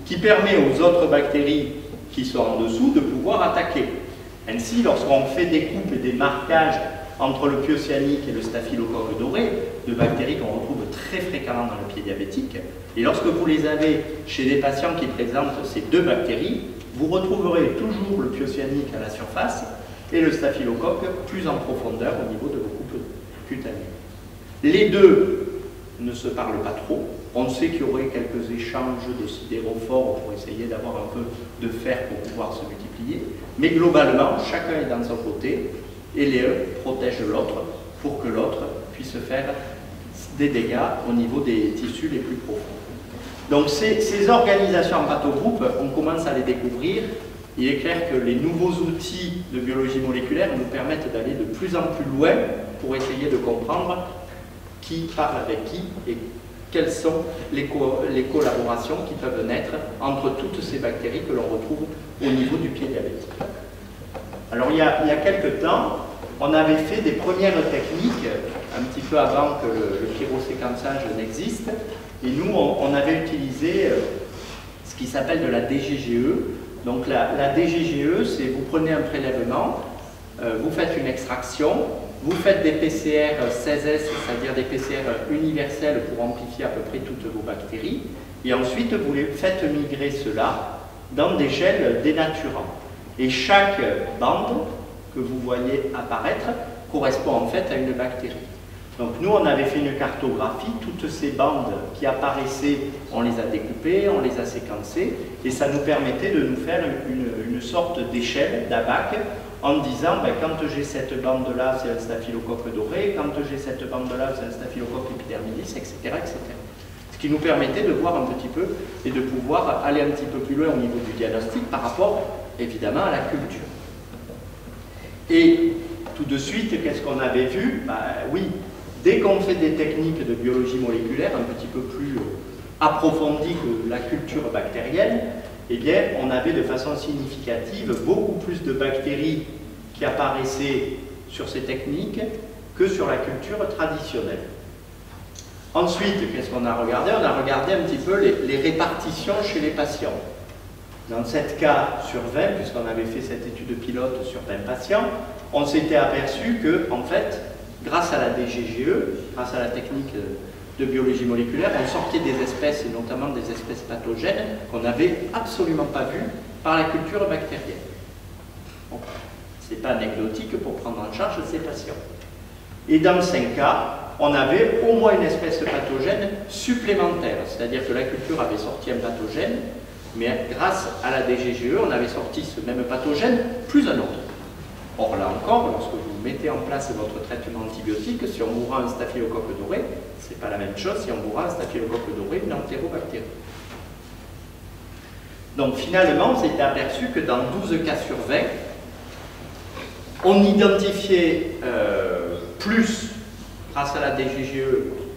qui permet aux autres bactéries qui sont en dessous de pouvoir attaquer. Ainsi, lorsqu'on fait des coupes et des marquages entre le pyocyanique et le staphylocoque doré, de bactéries qu'on retrouve très fréquemment dans le pied diabétique, et lorsque vous les avez chez des patients qui présentent ces deux bactéries, vous retrouverez toujours le pyocyanique à la surface et le staphylocoque plus en profondeur au niveau de vos coupes cutanées. Les deux ne se parlent pas trop. On sait qu'il y aurait quelques échanges de sidérophores pour essayer d'avoir un peu de fer pour pouvoir se multiplier, mais globalement, chacun est dans son côté et les uns protègent l'autre pour que l'autre puisse faire des dégâts au niveau des tissus les plus profonds. Donc ces organisations en pathogroupe, on commence à les découvrir. Il est clair que les nouveaux outils de biologie moléculaire nous permettent d'aller de plus en plus loin pour essayer de comprendre qui parle avec qui et quelles sont les collaborations qui peuvent naître entre toutes ces bactéries que l'on retrouve au niveau du pied diabétique. Alors il y a quelques temps, on avait fait des premières techniques, un petit peu avant que le pyroséquençage n'existe, et nous on avait utilisé ce qui s'appelle de la DGGE. Donc la DGGE, c'est vous prenez un prélèvement, vous faites une extraction, vous faites des PCR 16S, c'est-à-dire des PCR universels pour amplifier à peu près toutes vos bactéries, et ensuite vous les faites migrer cela dans des gels dénaturants. Et chaque bande que vous voyez apparaître correspond en fait à une bactérie. Donc nous, on avait fait une cartographie, toutes ces bandes qui apparaissaient, on les a découpées, on les a séquencées, et ça nous permettait de nous faire une sorte d'échelle, d'abac, en disant, ben, quand j'ai cette bande-là, c'est un staphylocoque doré, quand j'ai cette bande-là, c'est un staphylocoque epidermidis, etc., etc. Ce qui nous permettait de voir un petit peu et de pouvoir aller un petit peu plus loin au niveau du diagnostic par rapport, évidemment, à la culture. Et tout de suite, qu'est-ce qu'on avait vu? Ben, oui, dès qu'on fait des techniques de biologie moléculaire un petit peu plus approfondies que la culture bactérienne, eh bien, on avait de façon significative beaucoup plus de bactéries qui apparaissaient sur ces techniques que sur la culture traditionnelle. Ensuite, qu'est-ce qu'on a regardé? On a regardé un petit peu les répartitions chez les patients. Dans 7 cas sur 20, puisqu'on avait fait cette étude pilote sur 20 patients, on s'était aperçu que, en fait, grâce à la DGGE, grâce à la technique de biologie moléculaire, on sortait des espèces, et notamment des espèces pathogènes, qu'on n'avait absolument pas vues par la culture bactérienne. Bon, ce n'est pas anecdotique pour prendre en charge ces patients. Et dans 5 cas, on avait au moins une espèce pathogène supplémentaire, c'est-à-dire que la culture avait sorti un pathogène, mais grâce à la DGGE, on avait sorti ce même pathogène plus un autre. Or, là encore, lorsque vous mettez en place votre traitement antibiotique, si on bourra un staphylocoque doré, ce n'est pas la même chose si on bourra un staphylocoque doré, une entérobactérie. Donc finalement, on s'était aperçu que dans 12 cas sur 20, on identifiait plus, grâce à la DGGE,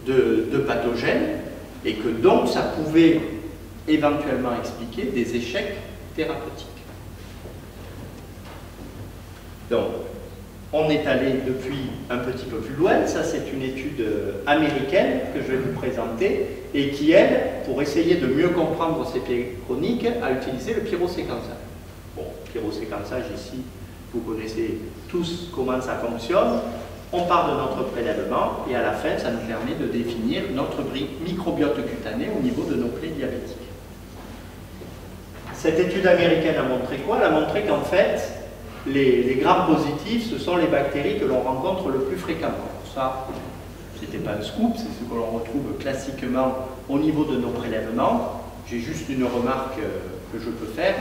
de pathogènes, et que donc ça pouvait éventuellement expliquer des échecs thérapeutiques. Donc, on est allé depuis un petit peu plus loin. Ça, c'est une étude américaine que je vais vous présenter et qui, elle, pour essayer de mieux comprendre ces pieds chroniques, a utilisé le pyroséquençage. Bon, pyroséquençage ici, vous connaissez tous comment ça fonctionne. On part de notre prélèvement et à la fin, ça nous permet de définir notre microbiote cutané au niveau de nos plaies diabétiques. Cette étude américaine a montré quoi? Elle a montré qu'en fait, les grammes positifs, ce sont les bactéries que l'on rencontre le plus fréquemment. Ça, ce n'était pas un scoop, c'est ce que l'on retrouve classiquement au niveau de nos prélèvements. J'ai juste une remarque que je peux faire.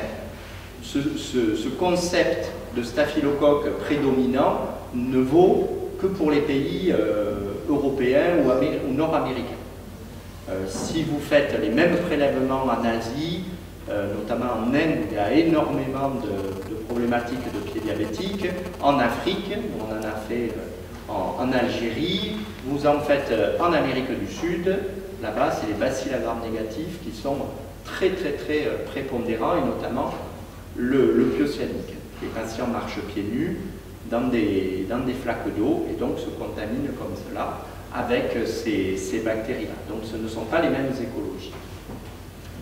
Ce concept de staphylocoque prédominant ne vaut que pour les pays européens ou nord-américains. Si vous faites les mêmes prélèvements en Asie, notamment en Inde, où il y a énormément de problématiques de pieds diabétiques, en Afrique, où on en a fait en Algérie, vous en faites en Amérique du Sud, là-bas c'est les bacilles à grammes négatifs qui sont très prépondérants, et notamment le pyocyanique. Les patients marchent pieds nus dans des flaques d'eau et donc se contaminent comme cela avec ces bactéries-là. Donc ce ne sont pas les mêmes écologies.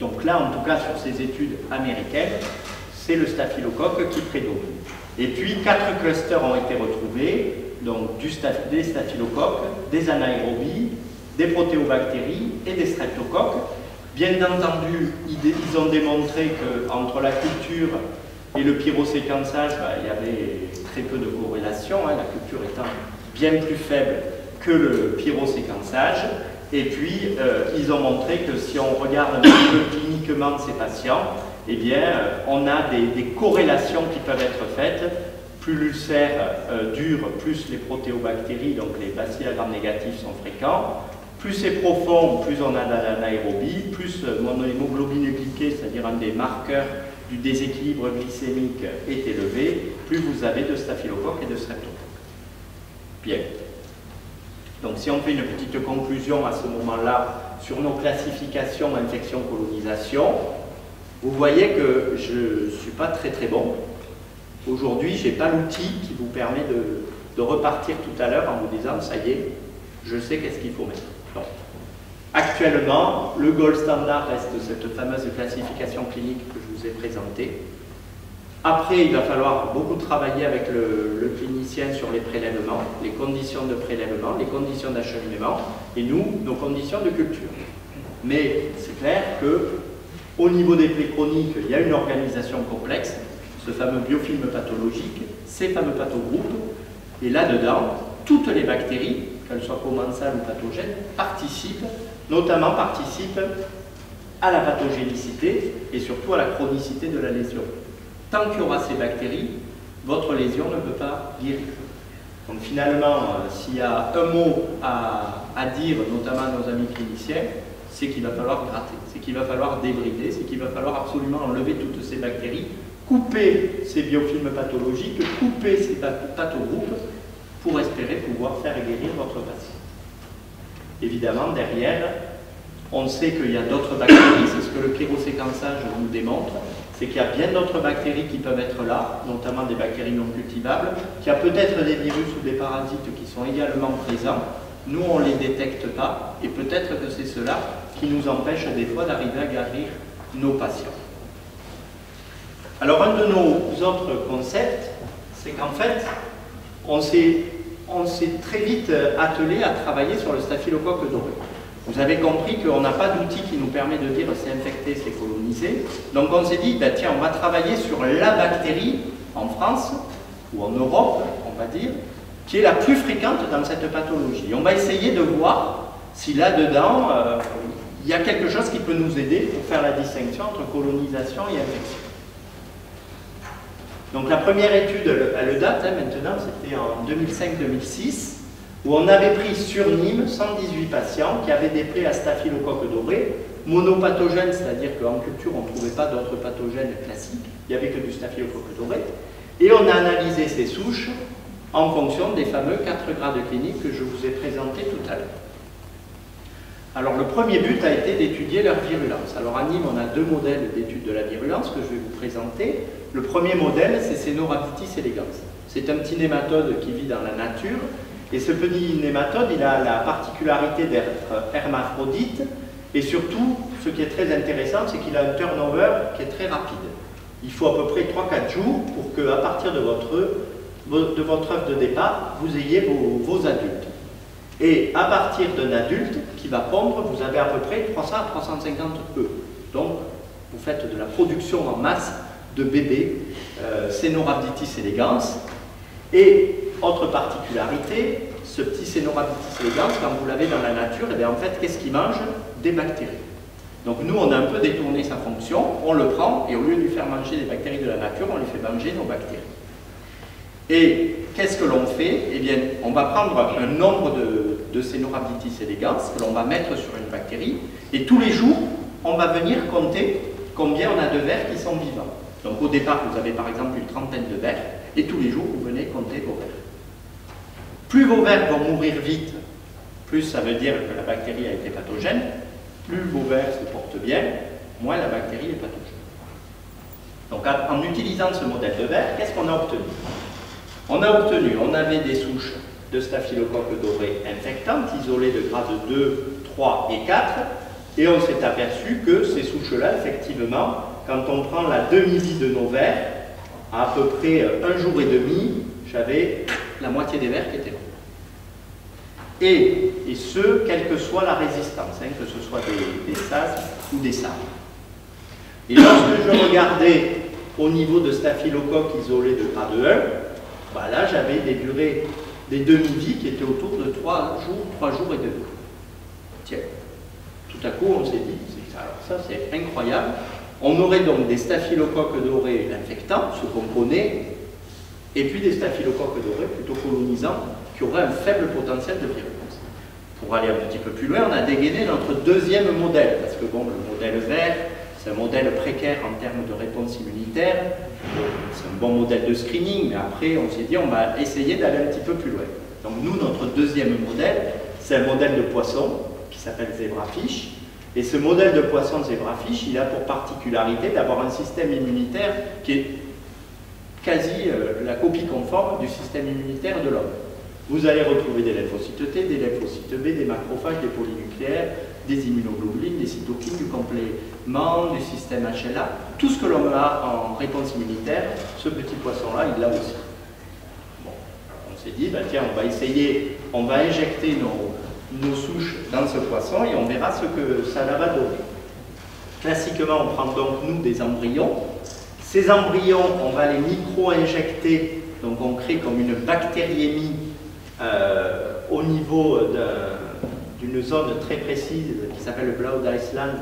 Donc là, en tout cas, sur ces études américaines, c'est le staphylocoque qui prédomine. Et puis, 4 clusters ont été retrouvés, donc des staphylocoques, des anaérobies, des protéobactéries et des streptocoques. Bien entendu, ils ont démontré qu'entre la culture et le pyroséquençage, il y avait très peu de corrélation, la culture étant bien plus faible que le pyroséquençage. Et puis, ils ont montré que si on regarde un petit peu cliniquement ces patients, eh bien, on a des corrélations qui peuvent être faites. Plus l'ulcère dure, plus les protéobactéries, donc les bacilles à grammes négatifs sont fréquents. Plus c'est profond, plus on a d'anaérobie, plus mon hémoglobine glyquée, c'est-à-dire un des marqueurs du déséquilibre glycémique, est élevé, plus vous avez de staphylocoques et de streptocoques. Bien. Donc si on fait une petite conclusion à ce moment-là sur nos classifications infection-colonisation, vous voyez que je ne suis pas très bon. Aujourd'hui, je n'ai pas l'outil qui vous permet de repartir tout à l'heure en vous disant « ça y est, je sais qu'est-ce qu'il faut mettre ». Donc, actuellement, le gold standard reste cette fameuse classification clinique que je vous ai présentée. Après, il va falloir beaucoup travailler avec le clinicien sur les prélèvements, les conditions de prélèvement, les conditions d'acheminement et nous, nos conditions de culture. Mais c'est clair qu'au niveau des plaies chroniques, il y a une organisation complexe, ce fameux biofilm pathologique, ces fameux pathogroupes, et là-dedans, toutes les bactéries, qu'elles soient commensales ou pathogènes, participent, notamment participent à la pathogénicité et surtout à la chronicité de la lésion. Tant qu'il y aura ces bactéries, votre lésion ne peut pas guérir. Donc finalement, s'il y a un mot à dire, notamment à nos amis cliniciens, c'est qu'il va falloir gratter, c'est qu'il va falloir débrider, c'est qu'il va falloir absolument enlever toutes ces bactéries, couper ces biofilms pathologiques, couper ces pathogroupes pour espérer pouvoir faire guérir votre patient. Évidemment, derrière, on sait qu'il y a d'autres bactéries, c'est ce que le chiroséquençage nous démontre, c'est qu'il y a bien d'autres bactéries qui peuvent être là, notamment des bactéries non cultivables, qu'il y a peut-être des virus ou des parasites qui sont également présents. Nous, on ne les détecte pas, et peut-être que c'est cela qui nous empêche des fois d'arriver à guérir nos patients. Alors, un de nos autres concepts, c'est qu'en fait, on s'est très vite attelé à travailler sur le staphylocoque doré. Vous avez compris qu'on n'a pas d'outil qui nous permet de dire c'est infecté, c'est colonisé. Donc on s'est dit, ben tiens, on va travailler sur la bactérie en France, ou en Europe, on va dire, qui est la plus fréquente dans cette pathologie. On va essayer de voir si là-dedans, il y a quelque chose qui peut nous aider pour faire la distinction entre colonisation et infection. Donc la première étude, elle date maintenant, c'était en 2005-2006, où on avait pris sur Nîmes 118 patients qui avaient des plaies à staphylocoque doré, monopathogènes, c'est-à-dire qu'en culture on ne trouvait pas d'autres pathogènes classiques, il n'y avait que du staphylocoque doré, et on a analysé ces souches en fonction des fameux 4 grades cliniques que je vous ai présentés tout à l'heure. Alors le premier but a été d'étudier leur virulence. Alors à Nîmes, on a 2 modèles d'étude de la virulence que je vais vous présenter. Le premier modèle, c'est Caenorhabditis elegans. C'est un petit nématode qui vit dans la nature. Et ce petit nématode, il a la particularité d'être hermaphrodite. Et surtout, ce qui est très intéressant, c'est qu'il a un turnover qui est très rapide. Il faut à peu près 3-4 jours pour qu'à partir de votre œuf de départ, vous ayez vos adultes. Et à partir d'un adulte qui va pondre, vous avez à peu près 300 à 350 œufs. Donc, vous faites de la production en masse de bébés Caenorhabditis elegans. Et autre particularité, ce petit Caenorhabditis elegans, quand vous l'avez dans la nature, et bien en fait, qu'est-ce qu'il mange? Des bactéries. Donc nous, on a un peu détourné sa fonction, on le prend, et au lieu de lui faire manger des bactéries de la nature, on lui fait manger nos bactéries. Et qu'est-ce que l'on fait? Eh bien, on va prendre un nombre de Caenorhabditis elegans que l'on va mettre sur une bactérie, et tous les jours, on va venir compter combien on a de vers qui sont vivants. Donc au départ, vous avez par exemple une trentaine de vers, et tous les jours, vous venez compter vos vers. Plus vos vers vont mourir vite, plus ça veut dire que la bactérie a été pathogène, plus vos vers se portent bien, moins la bactérie est pathogène. Donc en utilisant ce modèle de vers, qu'est-ce qu'on a obtenu? On avait des souches de staphylocoque doré infectantes, isolées de grade 2, 3 et 4, et on s'est aperçu que ces souches-là, effectivement, quand on prend la demi-vie de nos vers, à peu près 1 jour et demi, j'avais la moitié des vers qui étaient morts. Et ce, quelle que soit la résistance, que ce soit des SAS ou des SARS. Et lorsque je regardais au niveau de staphylocoque isolé de grade 1, bah là j'avais des durées, des demi-vies qui étaient autour de 3 jours et demi. Tiens, tout à coup on s'est dit, alors ça c'est incroyable, on aurait donc des staphylocoques dorés infectants, ce qu'on connaît, et puis des staphylocoques dorés plutôt colonisants, qui auraient un faible potentiel de virulence. Pour aller un petit peu plus loin, on a dégainé notre deuxième modèle, parce que bon, le modèle vert, c'est un modèle précaire en termes de réponse immunitaire, c'est un bon modèle de screening, mais après on s'est dit on va essayer d'aller un petit peu plus loin. Donc nous, notre deuxième modèle, c'est un modèle de poisson qui s'appelle Zebrafish, et ce modèle de poisson Zebrafish, il a pour particularité d'avoir un système immunitaire qui est quasi la copie conforme du système immunitaire de l'homme. Vous allez retrouver des lymphocytes T, des lymphocytes B, des macrophages, des polynucléaires, des immunoglobulines, des cytokines, du complément, du système HLA. Tout ce que l'on a en réponse immunitaire, ce petit poisson-là, il l'a aussi. Bon, on s'est dit, bah, tiens, on va essayer, on va injecter nos souches dans ce poisson et on verra ce que ça va donner. Classiquement, on prend donc nous des embryons. Ces embryons, on va les micro-injecter, donc on crée comme une bactériémie au niveau d'une zone très précise qui s'appelle le Blood Island,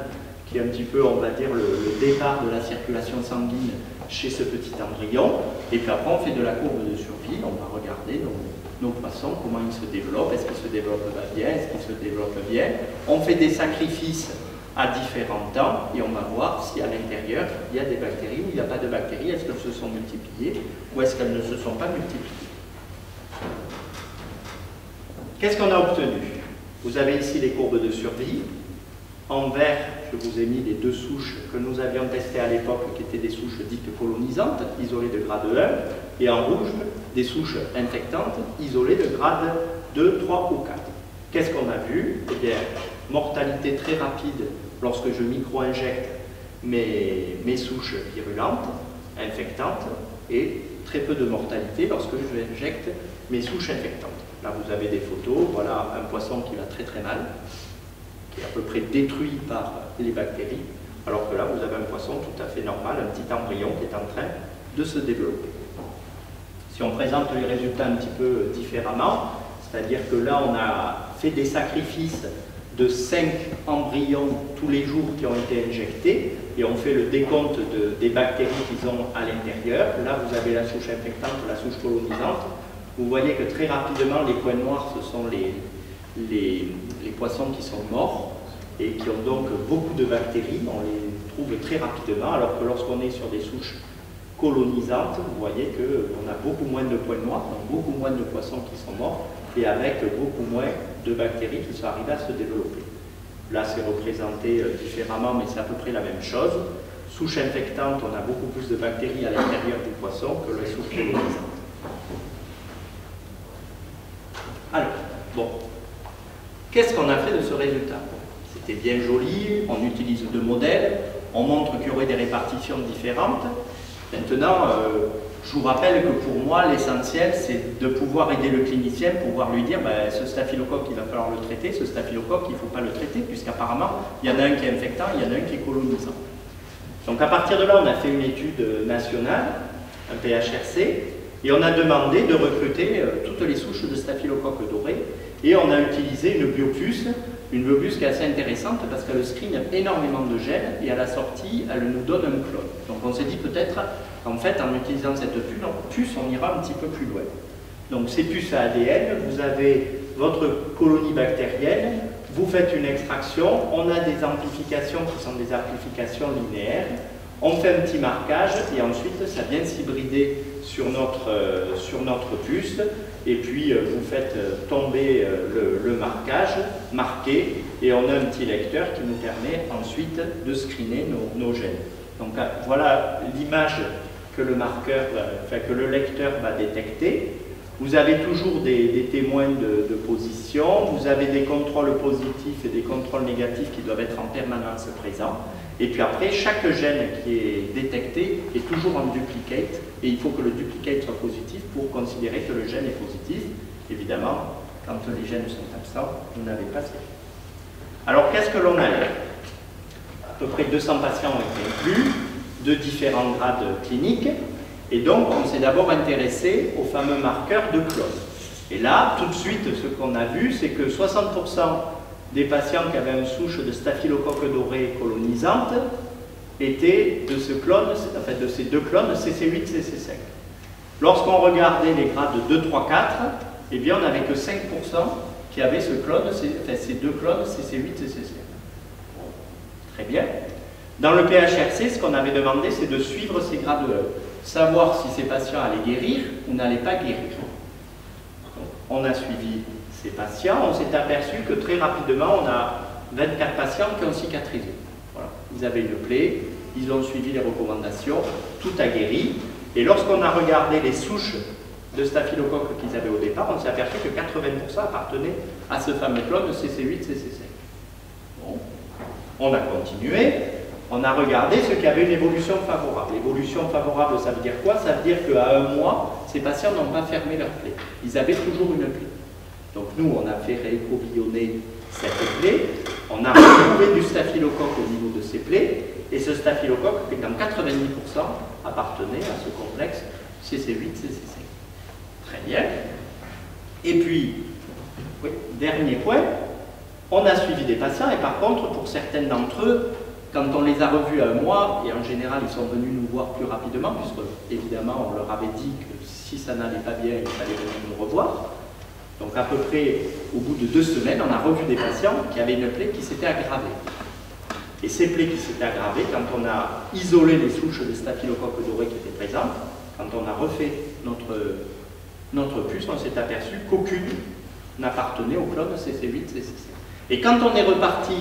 qui est un petit peu, on va dire, le départ de la circulation sanguine chez ce petit embryon. Et puis après, on fait de la courbe de survie, on va regarder nos poissons, comment ils se développent, est-ce qu'ils se développent bien, est-ce qu'ils se développent bien. On fait des sacrifices à différents temps et on va voir si à l'intérieur il y a des bactéries ou il n'y a pas de bactéries, est-ce qu'elles se sont multipliées ou est-ce qu'elles ne se sont pas multipliées. Qu'est-ce qu'on a obtenu? Vous avez ici les courbes de survie. En vert, je vous ai mis les deux souches que nous avions testées à l'époque, qui étaient des souches dites colonisantes, isolées de grade 1, et en rouge, des souches infectantes, isolées de grade 2, 3 ou 4. Qu'est-ce qu'on a vu? Eh bien, mortalité très rapide lorsque je micro-injecte mes souches virulentes, infectantes, et très peu de mortalité lorsque je injecte mes souches infectantes. Là, vous avez des photos, voilà un poisson qui va très très mal, qui est à peu près détruit par les bactéries, alors que là, vous avez un poisson tout à fait normal, un petit embryon qui est en train de se développer. Si on présente les résultats un petit peu différemment, c'est-à-dire que là, on a fait des sacrifices de 5 embryons tous les jours qui ont été injectés, et on fait le décompte des bactéries qu'ils ont à l'intérieur. Là, vous avez la souche infectante, la souche colonisante. Vous voyez que très rapidement, les points noirs, ce sont les poissons qui sont morts et qui ont donc beaucoup de bactéries. On les trouve très rapidement, alors que lorsqu'on est sur des souches colonisantes, vous voyez qu'on a beaucoup moins de points noirs, donc beaucoup moins de poissons qui sont morts, et avec beaucoup moins de bactéries qui sont arrivées à se développer. Là, c'est représenté différemment, mais c'est à peu près la même chose. Souche infectante, on a beaucoup plus de bactéries à l'intérieur du poisson que la souche colonisante. Alors, bon, qu'est-ce qu'on a fait de ce résultat? C'était bien joli, on utilise deux modèles, on montre qu'il y aurait des répartitions différentes. Maintenant, je vous rappelle que pour moi, l'essentiel, c'est de pouvoir aider le clinicien, pouvoir lui dire, ben, ce staphylocoque, il va falloir le traiter, ce staphylocoque, il ne faut pas le traiter, puisqu'apparemment, il y en a un qui est infectant, il y en a un qui est colonisant. Donc à partir de là, on a fait une étude nationale, un PHRC, et on a demandé de recruter toutes les souches de staphylocoque doré, et on a utilisé une biopuce qui est assez intéressante parce qu'elle screen énormément de gènes, et à la sortie, elle nous donne un clone. Donc on s'est dit peut-être, en fait, en utilisant cette puce, on ira un petit peu plus loin. Donc ces puces à ADN, vous avez votre colonie bactérienne, vous faites une extraction, on a des amplifications qui sont des amplifications linéaires, on fait un petit marquage et ensuite ça vient s'hybrider sur notre puce, et puis vous faites tomber le marquage, marqué, et on a un petit lecteur qui nous permet ensuite de screener nos gènes. Donc voilà l'image que le lecteur va détecter. Vous avez toujours des témoins de position, vous avez des contrôles positifs et des contrôles négatifs qui doivent être en permanence présents. Et puis après, chaque gène qui est détecté est toujours en duplicate, et il faut que le duplicate soit positif pour considérer que le gène est positif. Évidemment, quand les gènes sont absents, vous n'avez pas ça. Alors qu'est-ce que l'on a eu? À peu près 200 patients ont été inclus, de différents grades cliniques, et donc on s'est d'abord intéressé aux fameux marqueurs de clone. Et là, tout de suite, ce qu'on a vu, c'est que 60% des patients qui avaient une souche de staphylocoque doré colonisante étaient de ce clone, en fait de ces deux clones CC8, CC5. Lorsqu'on regardait les grades 2, 3, 4, eh bien on n'avait que 5% qui avaient ce clone, ces deux clones CC8, CC5. Très bien. Dans le PHRC, ce qu'on avait demandé, c'est de suivre ces grades 1, savoir si ces patients allaient guérir ou n'allaient pas guérir. Donc, on a suivi ces patients, on s'est aperçu que très rapidement, on a 24 patients qui ont cicatrisé. Voilà. Ils avaient une plaie, ils ont suivi les recommandations, tout a guéri. Et lorsqu'on a regardé les souches de staphylocoque qu'ils avaient au départ, on s'est aperçu que 80% appartenaient à ce fameux clone CC8, CC5. Bon. On a continué, on a regardé ceux qui avaient une évolution favorable. L'évolution favorable, ça veut dire quoi? Ça veut dire qu'à un mois, ces patients n'ont pas fermé leur plaie. Ils avaient toujours une plaie. Donc nous, on a fait réécouvillonner cette plaie, on a retrouvé du staphylocoque au niveau de ces plaies, et ce staphylocoque, dans 90%, appartenait à ce complexe CC8, CC5. Très bien. Et puis, oui, dernier point, on a suivi des patients, et par contre, pour certains d'entre eux, quand on les a revus à un mois, et en général, ils sont venus nous voir plus rapidement, puisque, évidemment, on leur avait dit que si ça n'allait pas bien, il fallait venir nous revoir. Donc, à peu près, au bout de 2 semaines, on a revu des patients qui avaient une plaie qui s'était aggravée. Et ces plaies qui s'étaient aggravées, quand on a isolé les souches de staphylocoque doré qui étaient présentes, quand on a refait notre puce, on s'est aperçu qu'aucune n'appartenait au clone CC8, CC5. Et quand on est reparti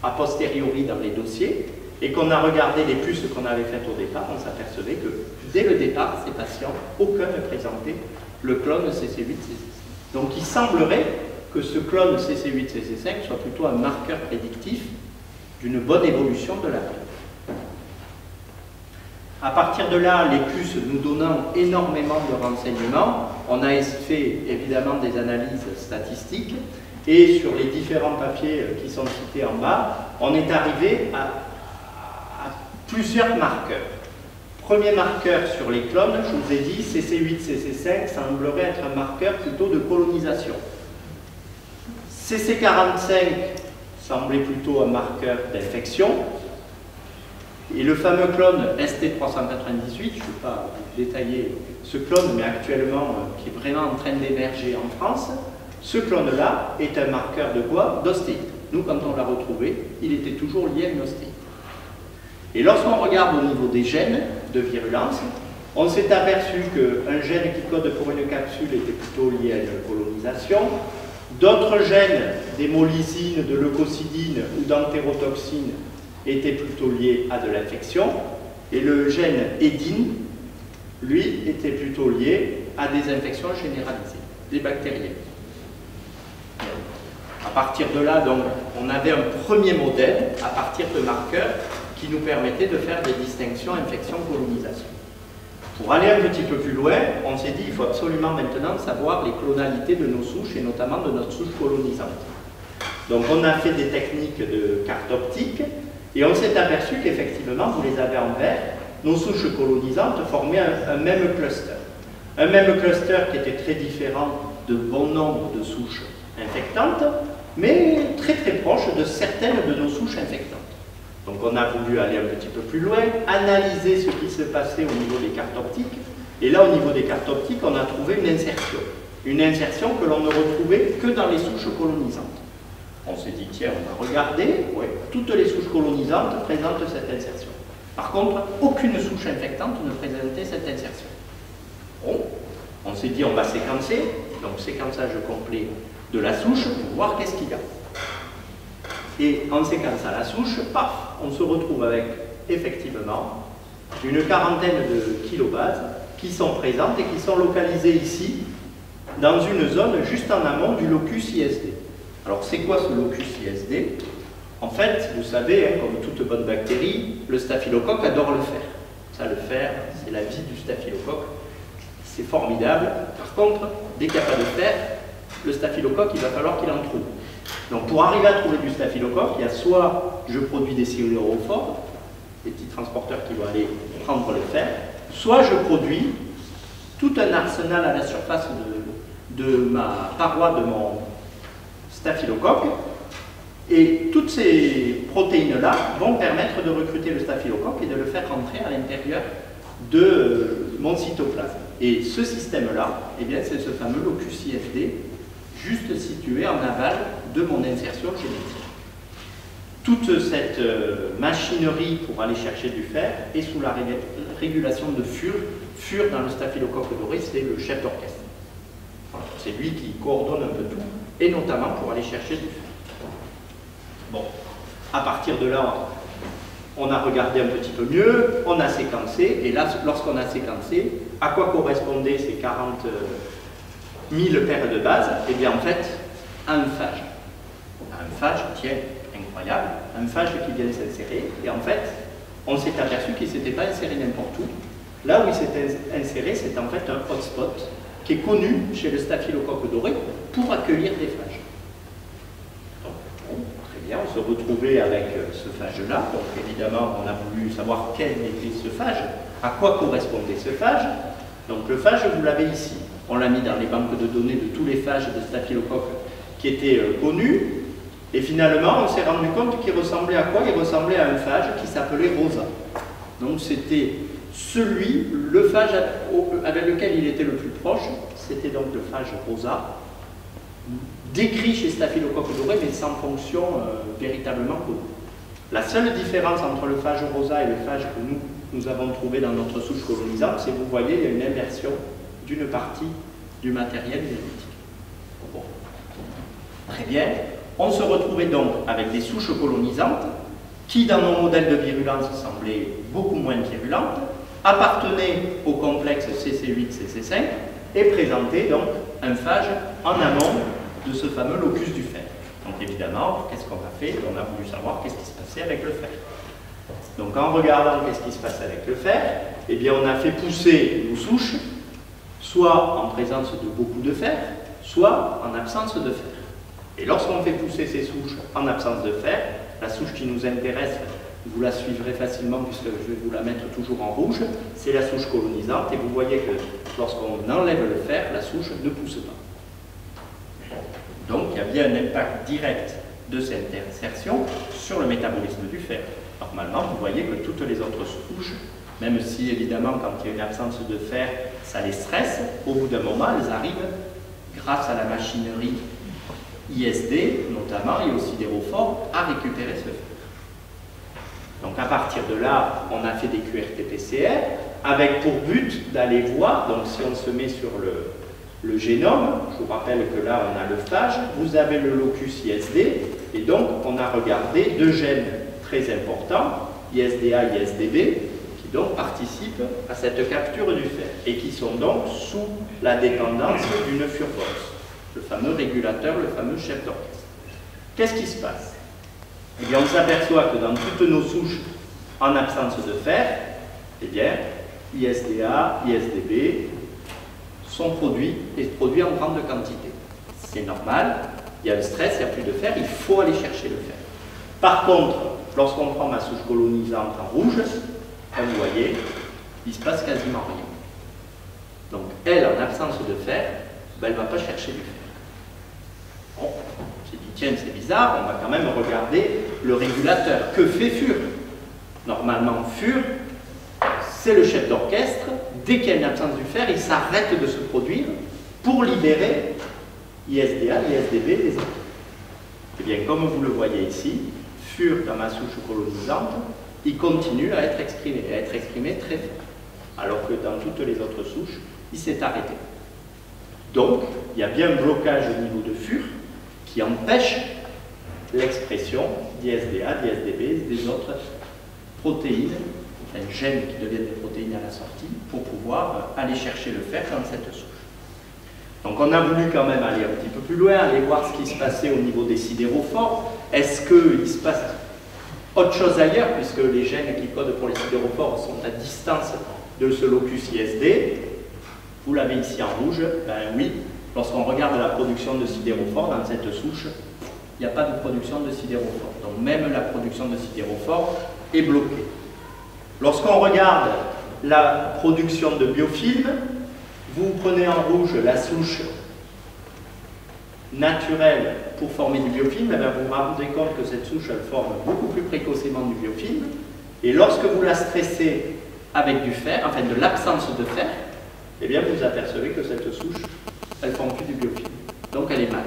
a posteriori dans les dossiers, et qu'on a regardé les puces qu'on avait faites au départ, on s'apercevait que dès le départ, ces patients, aucun ne présentait le clone CC8, CC5. Donc il semblerait que ce clone CC8, CC5 soit plutôt un marqueur prédictif d'une bonne évolution de la plaie. À partir de là, les puces nous donnant énormément de renseignements, on a fait évidemment des analyses statistiques, et sur les différents papiers qui sont cités en bas, on est arrivé à plusieurs marqueurs. Premier marqueur sur les clones, je vous ai dit, CC8, CC5 semblerait être un marqueur plutôt de colonisation. CC45 semblait plutôt un marqueur d'infection. Et le fameux clone ST398, je ne vais pas détailler ce clone, mais actuellement qui est vraiment en train d'émerger en France, ce clone-là est un marqueur de quoi? D'ostéite. Nous, quand on l'a retrouvé, il était toujours lié à une ostéite. Et lorsqu'on regarde au niveau des gènes de virulence, on s'est aperçu qu'un gène qui code pour une capsule était plutôt lié à une colonisation. D'autres gènes, d'hémolysine, de leucocidine ou d'entérotoxine, étaient plutôt liés à de l'infection. Et le gène EDIN, lui, était plutôt lié à des infections généralisées, des bactériennes. À partir de là, donc, on avait un premier modèle à partir de marqueurs qui nous permettait de faire des distinctions infection-colonisation. Pour aller un petit peu plus loin, on s'est dit qu'il faut absolument maintenant savoir les clonalités de nos souches et notamment de notre souche colonisante. Donc on a fait des techniques de carte optique et on s'est aperçu qu'effectivement, vous les avez en vert, nos souches colonisantes formaient un même cluster. Un même cluster qui était très différent de bon nombre de souches infectantes, mais très très proche de certaines de nos souches infectantes. Donc on a voulu aller un petit peu plus loin, analyser ce qui se passait au niveau des cartes optiques, et là au niveau des cartes optiques, on a trouvé une insertion. Une insertion que l'on ne retrouvait que dans les souches colonisantes. On s'est dit, tiens, on va regarder, ouais, toutes les souches colonisantes présentent cette insertion. Par contre, aucune souche infectante ne présentait cette insertion. Bon, on s'est dit, on va séquencer, donc séquençage complet de la souche pour voir qu'est-ce qu'il y a. Et en séquençant la souche, paf, on se retrouve avec effectivement une quarantaine de kilobases qui sont présentes et qui sont localisées ici, dans une zone juste en amont du locus ISD. Alors c'est quoi ce locus ISD? En fait, vous savez, hein, comme toute bonne bactérie, le staphylocoque adore le fer. Ça, le fer, c'est la vie du staphylocoque. C'est formidable. Par contre, dès qu'il n'y a pas de fer, le staphylocoque, il va falloir qu'il en trouve. Donc pour arriver à trouver du staphylocoque, il y a soit je produis des silurophores, des petits transporteurs qui vont aller prendre le fer, soit je produis tout un arsenal à la surface de ma paroi de mon staphylocoque, et toutes ces protéines-là vont permettre de recruter le staphylocoque et de le faire rentrer à l'intérieur de mon cytoplasme. Et ce système-là, eh bien, c'est ce fameux locus ISD, juste situé en aval de mon insertion génétique. Toute cette machinerie pour aller chercher du fer est sous la régulation de FUR. FUR dans le staphylocoque doré, c'est le chef d'orchestre. Voilà. C'est lui qui coordonne un peu tout, et notamment pour aller chercher du fer. Bon, à partir de là, on a regardé un petit peu mieux, on a séquencé, et là, lorsqu'on a séquencé, à quoi correspondaient ces 40 000 paires de bases? Eh bien, en fait, à un phage. Un phage, tiens, incroyable, un phage qui vient de s'insérer, et en fait, on s'est aperçu qu'il ne s'était pas inséré n'importe où, là où il s'est inséré, c'est en fait un hotspot qui est connu chez le staphylocoque doré pour accueillir des phages. Donc, bon, très bien, on se retrouvait avec ce phage-là. Donc évidemment, on a voulu savoir quel était ce phage, à quoi correspondait ce phage. Donc le phage, vous l'avez ici. On l'a mis dans les banques de données de tous les phages de staphylocoque qui étaient connus. Et finalement, on s'est rendu compte qu'il ressemblait à quoi? Il ressemblait à un phage qui s'appelait Rosa. Donc c'était le phage avec lequel il était le plus proche, c'était donc le phage Rosa, décrit chez Staphylocoque doré, mais sans fonction véritablement connue. La seule différence entre le phage Rosa et le phage que nous avons trouvé dans notre souche colonisante, c'est que vous voyez, il y a une inversion d'une partie du matériel génétique. Bon. Très bien. On se retrouvait donc avec des souches colonisantes qui, dans nos modèles de virulence, semblaient beaucoup moins virulentes, appartenaient au complexe CC8-CC5 et présentaient donc un phage en amont de ce fameux locus du fer. Donc évidemment, qu'est-ce qu'on a fait? On a voulu savoir qu'est-ce qui se passait avec le fer. Donc en regardant qu'est-ce qui se passe avec le fer, eh bien on a fait pousser nos souches, soit en présence de beaucoup de fer, soit en absence de fer. Et lorsqu'on fait pousser ces souches en absence de fer, la souche qui nous intéresse, vous la suivrez facilement puisque je vais vous la mettre toujours en rouge, c'est la souche colonisante et vous voyez que lorsqu'on enlève le fer, la souche ne pousse pas. Donc il y a bien un impact direct de cette insertion sur le métabolisme du fer. Normalement, vous voyez que toutes les autres souches, même si évidemment quand il y a une absence de fer, ça les stresse, au bout d'un moment, elles arrivent grâce à la machinerie ISD, notamment, et au sidérophore, à récupérer ce fer. Donc à partir de là, on a fait des QRT-PCR avec pour but d'aller voir, donc si on se met sur le génome, je vous rappelle que là on a le phage, vous avez le locus ISD, et donc on a regardé deux gènes très importants, ISDA et ISDB, qui donc participent à cette capture du fer, et qui sont donc sous la dépendance d'une furbox, le fameux régulateur, le fameux chef d'orchestre. Qu'est-ce qui se passe? Eh bien, on s'aperçoit que dans toutes nos souches en absence de fer, eh bien, ISDA, ISDB sont produits et produits en grande quantité. C'est normal, il y a le stress, il n'y a plus de fer, il faut aller chercher le fer. Par contre, lorsqu'on prend ma souche colonisante en rouge, comme vous voyez, il ne se passe quasiment rien. Donc, elle, en absence de fer, ben, elle ne va pas chercher du fer. Bon, on s'est dit, tiens, c'est bizarre, on va quand même regarder le régulateur. Que fait FUR? Normalement, FUR, c'est le chef d'orchestre. Dès qu'il y a une absence du fer, il s'arrête de se produire pour libérer ISDA, ISDB, les autres. Eh bien, comme vous le voyez ici, FUR, dans ma souche colonisante, il continue à être exprimé très fort. Alors que dans toutes les autres souches, il s'est arrêté. Donc, il y a bien un blocage au niveau de FUR qui empêche l'expression d'ISDA, d'ISDB, des autres protéines, enfin gènes qui deviennent des protéines à la sortie, pour pouvoir aller chercher le fer dans cette souche. Donc on a voulu quand même aller un petit peu plus loin, aller voir ce qui se passait au niveau des sidérophores. Est-ce qu'il se passe autre chose ailleurs, puisque les gènes qui codent pour les sidérophores sont à distance de ce locus ISD? Vous l'avez ici en rouge, ben oui. Lorsqu'on regarde la production de sidérophores dans cette souche, il n'y a pas de production de sidérophores. Donc même la production de sidérophores est bloquée. Lorsqu'on regarde la production de biofilms, vous prenez en rouge la souche naturelle pour former du biofilm, et bien vous vous rendez compte que cette souche elle forme beaucoup plus précocement du biofilm. Et lorsque vous la stressez avec du fer, enfin de l'absence de fer, eh bien vous apercevez que cette souche elle ne forme plus du biofilm. Donc elle est mal.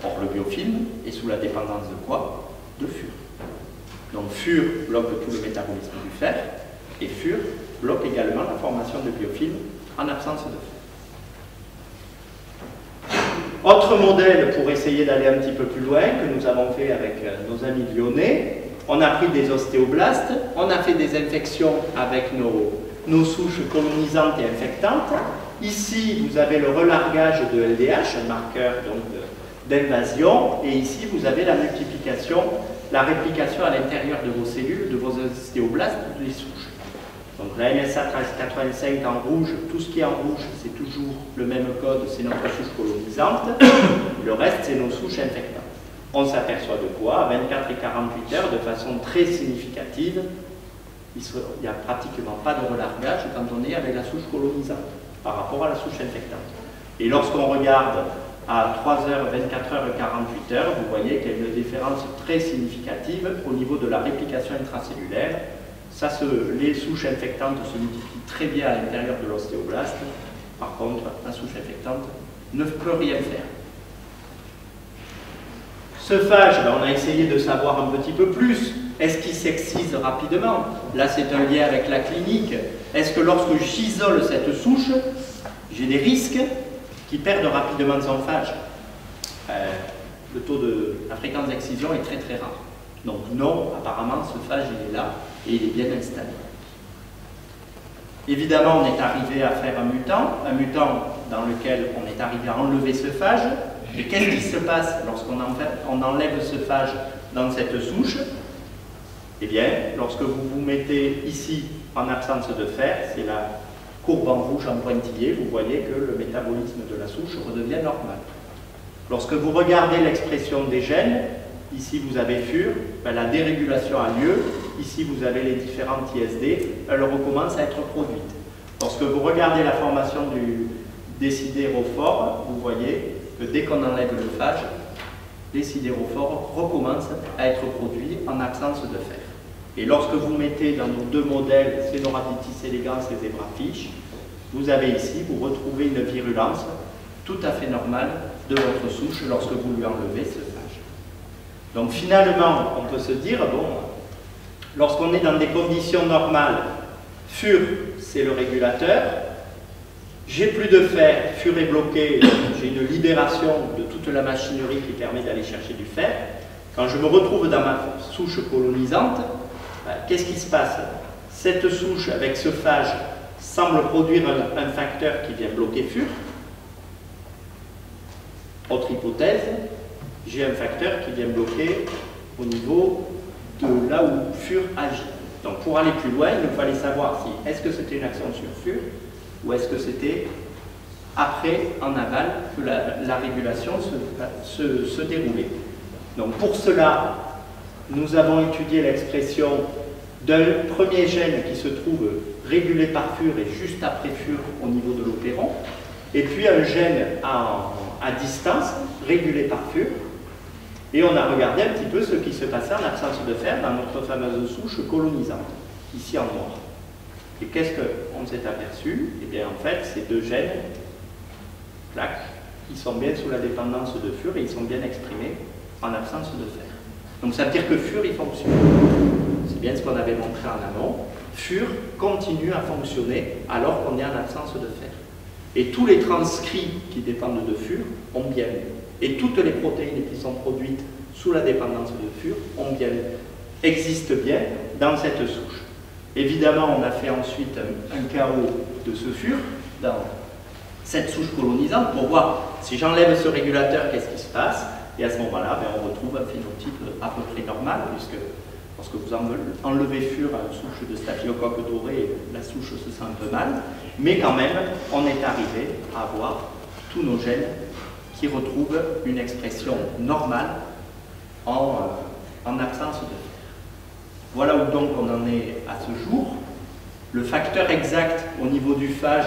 Or le biofilm est sous la dépendance de quoi? De FUR. Donc FUR bloque tout le métabolisme du fer et FUR bloque également la formation de biofilm en absence de fer. Autre modèle pour essayer d'aller un petit peu plus loin que nous avons fait avec nos amis lyonnais, on a pris des ostéoblastes, on a fait des infections avec nos souches colonisantes et infectantes. Ici, vous avez le relargage de LDH, un marqueur d'invasion, et ici, vous avez la multiplication, la réplication à l'intérieur de vos cellules, de vos ostéoblastes, les souches. Donc la MSA 1385 en rouge, tout ce qui est en rouge, c'est toujours le même code, c'est notre souche colonisante. Le reste, c'est nos souches infectantes. On s'aperçoit de quoi? À 24 et 48 heures, de façon très significative, il n'y a pratiquement pas de relargage quand on est avec la souche colonisante par rapport à la souche infectante. Et lorsqu'on regarde à 3 heures, 24 heures et 48 heures, vous voyez qu'il y a une différence très significative au niveau de la réplication intracellulaire. Ça, les souches infectantes se multiplient très bien à l'intérieur de l'ostéoblaste. Par contre, la souche infectante ne peut rien faire. Ce phage, on a essayé de savoir un petit peu plus. Est-ce qu'il s'excise rapidement? Là, c'est un lien avec la clinique. Est-ce que lorsque j'isole cette souche, j'ai des risques qui perdent rapidement son phage? La fréquence d'excision est très très rare. Donc non, apparemment, ce phage, il est là et il est bien installé. Évidemment, on est arrivé à faire un mutant dans lequel on est arrivé à enlever ce phage. Et qu'est-ce qui se passe lorsqu'on enlève ce phage dans cette souche? Eh bien, lorsque vous vous mettez ici en absence de fer, c'est la courbe en rouge en pointillé, vous voyez que le métabolisme de la souche redevient normal. Lorsque vous regardez l'expression des gènes, ici vous avez FUR, la dérégulation a lieu, ici vous avez les différentes ISD, elles recommencent à être produites. Lorsque vous regardez la formation des sidérophores, vous voyez que dès qu'on enlève le phage, les sidérophores recommencent à être produits en absence de fer. Et lorsque vous mettez dans nos deux modèles, Caenorhabditis elegans et zebrafish, vous avez ici, vous retrouvez une virulence tout à fait normale de votre souche lorsque vous lui enlevez ce phage. Donc finalement, on peut se dire, bon, lorsqu'on est dans des conditions normales, FUR, c'est le régulateur, j'ai plus de fer, FUR est bloqué, j'ai une libération de toute la machinerie qui permet d'aller chercher du fer. Quand je me retrouve dans ma souche colonisante, qu'est-ce qui se passe? Cette souche avec ce phage semble produire un facteur qui vient bloquer FUR. Autre hypothèse, j'ai un facteur qui vient bloquer au niveau de là où FUR agit. Donc pour aller plus loin, il fallait savoir si est-ce que c'était une action sur FUR ou est-ce que c'était après, en aval, que la régulation se déroulait. Donc pour cela, nous avons étudié l'expression d'un premier gène qui se trouve régulé par FUR et juste après FUR au niveau de l'opéron, et puis un gène à distance régulé par FUR, et on a regardé un petit peu ce qui se passait en absence de fer dans notre fameuse souche colonisante, ici en noir. Et qu'est-ce qu'on s'est aperçu? Eh bien en fait, ces deux gènes, clac, ils sont bien sous la dépendance de FUR et ils sont bien exprimés en absence de fer. Donc ça veut dire que FUR, il fonctionne. C'est bien ce qu'on avait montré en amont. FUR continue à fonctionner alors qu'on est en absence de fer. Et tous les transcrits qui dépendent de FUR ont bien eu. Et toutes les protéines qui sont produites sous la dépendance de FUR existent bien dans cette souche. Évidemment, on a fait ensuite un chaos de ce FUR dans cette souche colonisante pour voir si j'enlève ce régulateur, qu'est-ce qui se passe. Et à ce moment-là, on retrouve un phénotype à peu près normal, puisque lorsque vous enlevez FUR à une souche de staphylocoque doré, la souche se sent un peu mal. Mais quand même, on est arrivé à avoir tous nos gènes qui retrouvent une expression normale en absence de fer. Voilà où donc on en est à ce jour. Le facteur exact au niveau du phage,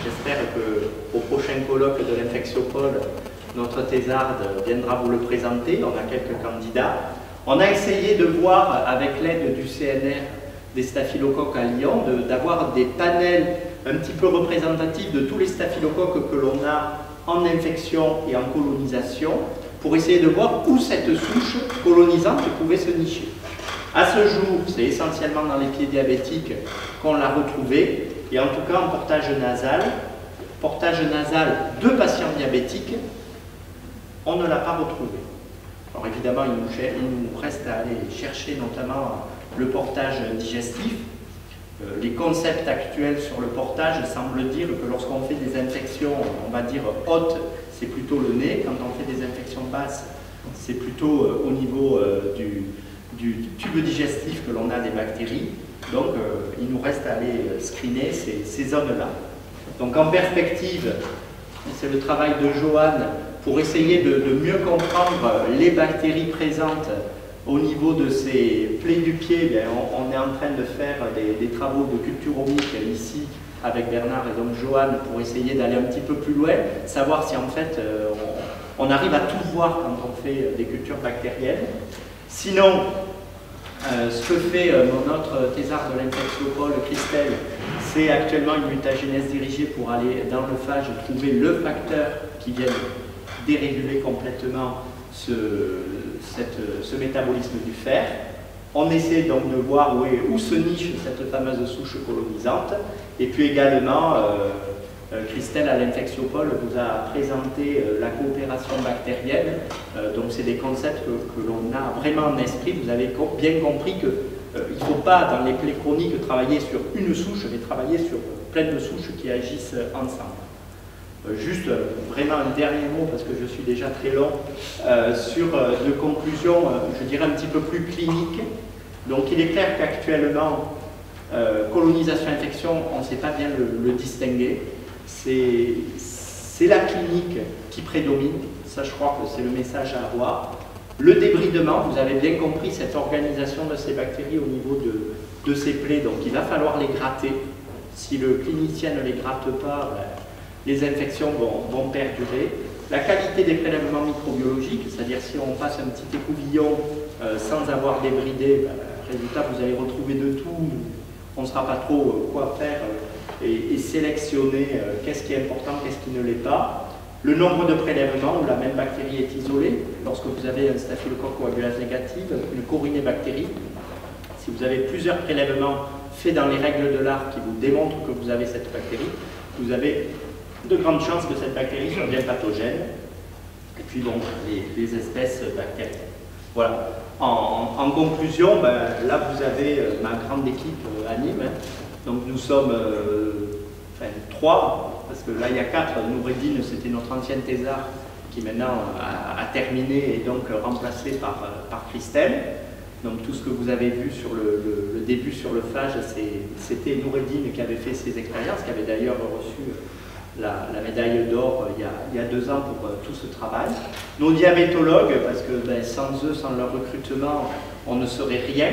j'espère qu'au prochain colloque de l'infectiopole, notre thésarde viendra vous le présenter. On a quelques candidats. On a essayé de voir, avec l'aide du CNR des staphylocoques à Lyon, d'avoir des panels un petit peu représentatifs de tous les staphylocoques que l'on a en infection et en colonisation, pour essayer de voir où cette souche colonisante pouvait se nicher. À ce jour, c'est essentiellement dans les pieds diabétiques qu'on l'a retrouvée, et en tout cas en portage nasal de patients diabétiques, on ne l'a pas retrouvé. Alors évidemment, il nous reste à aller chercher notamment le portage digestif. Les concepts actuels sur le portage semblent dire que lorsqu'on fait des infections, on va dire hautes, c'est plutôt le nez. Quand on fait des infections basses, c'est plutôt au niveau du tube digestif que l'on a des bactéries. Donc il nous reste à aller screener ces zones-là. Donc en perspective, c'est le travail de Joanne pour essayer de mieux comprendre les bactéries présentes au niveau de ces plaies du pied. Bien, on est en train de faire des travaux de culture omique ici avec Bernard et donc Joanne pour essayer d'aller un petit peu plus loin, savoir si en fait on arrive à tout voir quand on fait des cultures bactériennes. Sinon, ce que fait notre thésarde de l'infectiopole, Christelle, c'est actuellement une mutagénèse dirigée pour aller dans le phage trouver le facteur qui vient déréguler complètement ce métabolisme du fer. On essaie donc de voir où se niche cette fameuse souche colonisante. Et puis également, Christelle à l'infectiopole vous a présenté la coopération bactérienne. Donc c'est des concepts que l'on a vraiment en esprit. Vous avez bien compris qu'il ne faut pas, dans les plaies chroniques, travailler sur une souche, mais travailler sur plein de souches qui agissent ensemble. Juste vraiment un dernier mot, parce que je suis déjà très long, sur de conclusions, je dirais un petit peu plus cliniques. Donc il est clair qu'actuellement, colonisation-infection, on ne sait pas bien le distinguer. C'est la clinique qui prédomine, ça je crois que c'est le message à avoir. Le débridement, vous avez bien compris cette organisation de ces bactéries au niveau de ces plaies, donc il va falloir les gratter. Si le clinicien ne les gratte pas, les infections vont perdurer. La qualité des prélèvements microbiologiques, c'est-à-dire si on passe un petit écouvillon sans avoir débridé, résultat vous allez retrouver de tout, on ne saura pas trop quoi faire et sélectionner qu'est-ce qui est important, qu'est-ce qui ne l'est pas. Le nombre de prélèvements où la même bactérie est isolée, lorsque vous avez un staphylocoque coagulase négative, une corinébactérie, si vous avez plusieurs prélèvements faits dans les règles de l'art qui vous démontrent que vous avez cette bactérie, vous avez de grandes chances que cette bactérie soit bien pathogène. Et puis donc les espèces bactériennes. Voilà. En conclusion, là vous avez ma grande équipe à Nîmes. Donc nous sommes 3, parce que là il y a 4. Noureddine, c'était notre ancienne thésarde qui maintenant a terminé et donc remplacée par Christelle. Donc tout ce que vous avez vu sur le début sur le phage, c'était Noureddine qui avait fait ses expériences, qui avait d'ailleurs reçu la médaille d'or il y a 2 ans pour tout ce travail. Nos diabétologues, parce que sans eux, sans leur recrutement, on ne serait rien.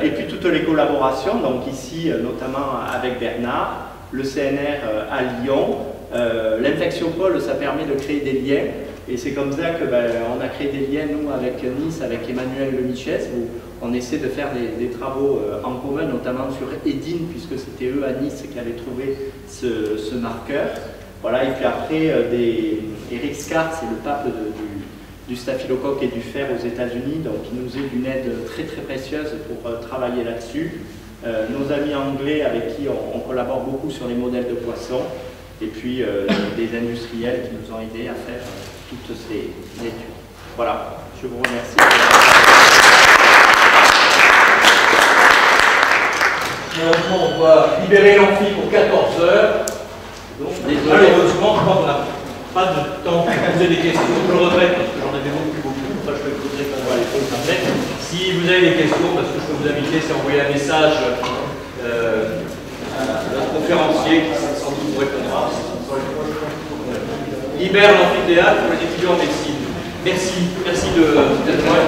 Et puis toutes les collaborations, donc ici notamment avec Bernard, le CNR à Lyon, l'infectiopole, ça permet de créer des liens. Et c'est comme ça que on a créé des liens, nous, avec Nice, avec Emmanuel Lemichès, où on essaie de faire des travaux en commun, notamment sur Edine, puisque c'était eux à Nice qui avaient trouvé ce marqueur. Voilà, et puis après, Eric Scar, c'est le pape du staphylocoque et du fer aux États-Unis, donc il nous est d'une aide très très précieuse pour travailler là-dessus. Nos amis anglais avec qui on collabore beaucoup sur les modèles de poissons, et puis des industriels qui nous ont aidés à faire toutes ces études. Voilà, je vous remercie. Malheureusement, on doit libérer l'amphi pour 14 heures. Donc, malheureusement, je crois qu'on n'a pas de temps pour poser des questions. Je le regrette parce que j'en avais beaucoup. Enfin, je le poserai quand même les choses après. Si vous avez des questions, parce que je peux vous inviter, c'est envoyer un message à notre conférencier qui sans doute vous répondra. Libère l'amphithéâtre pour les étudiants en médecine. Merci d'être là,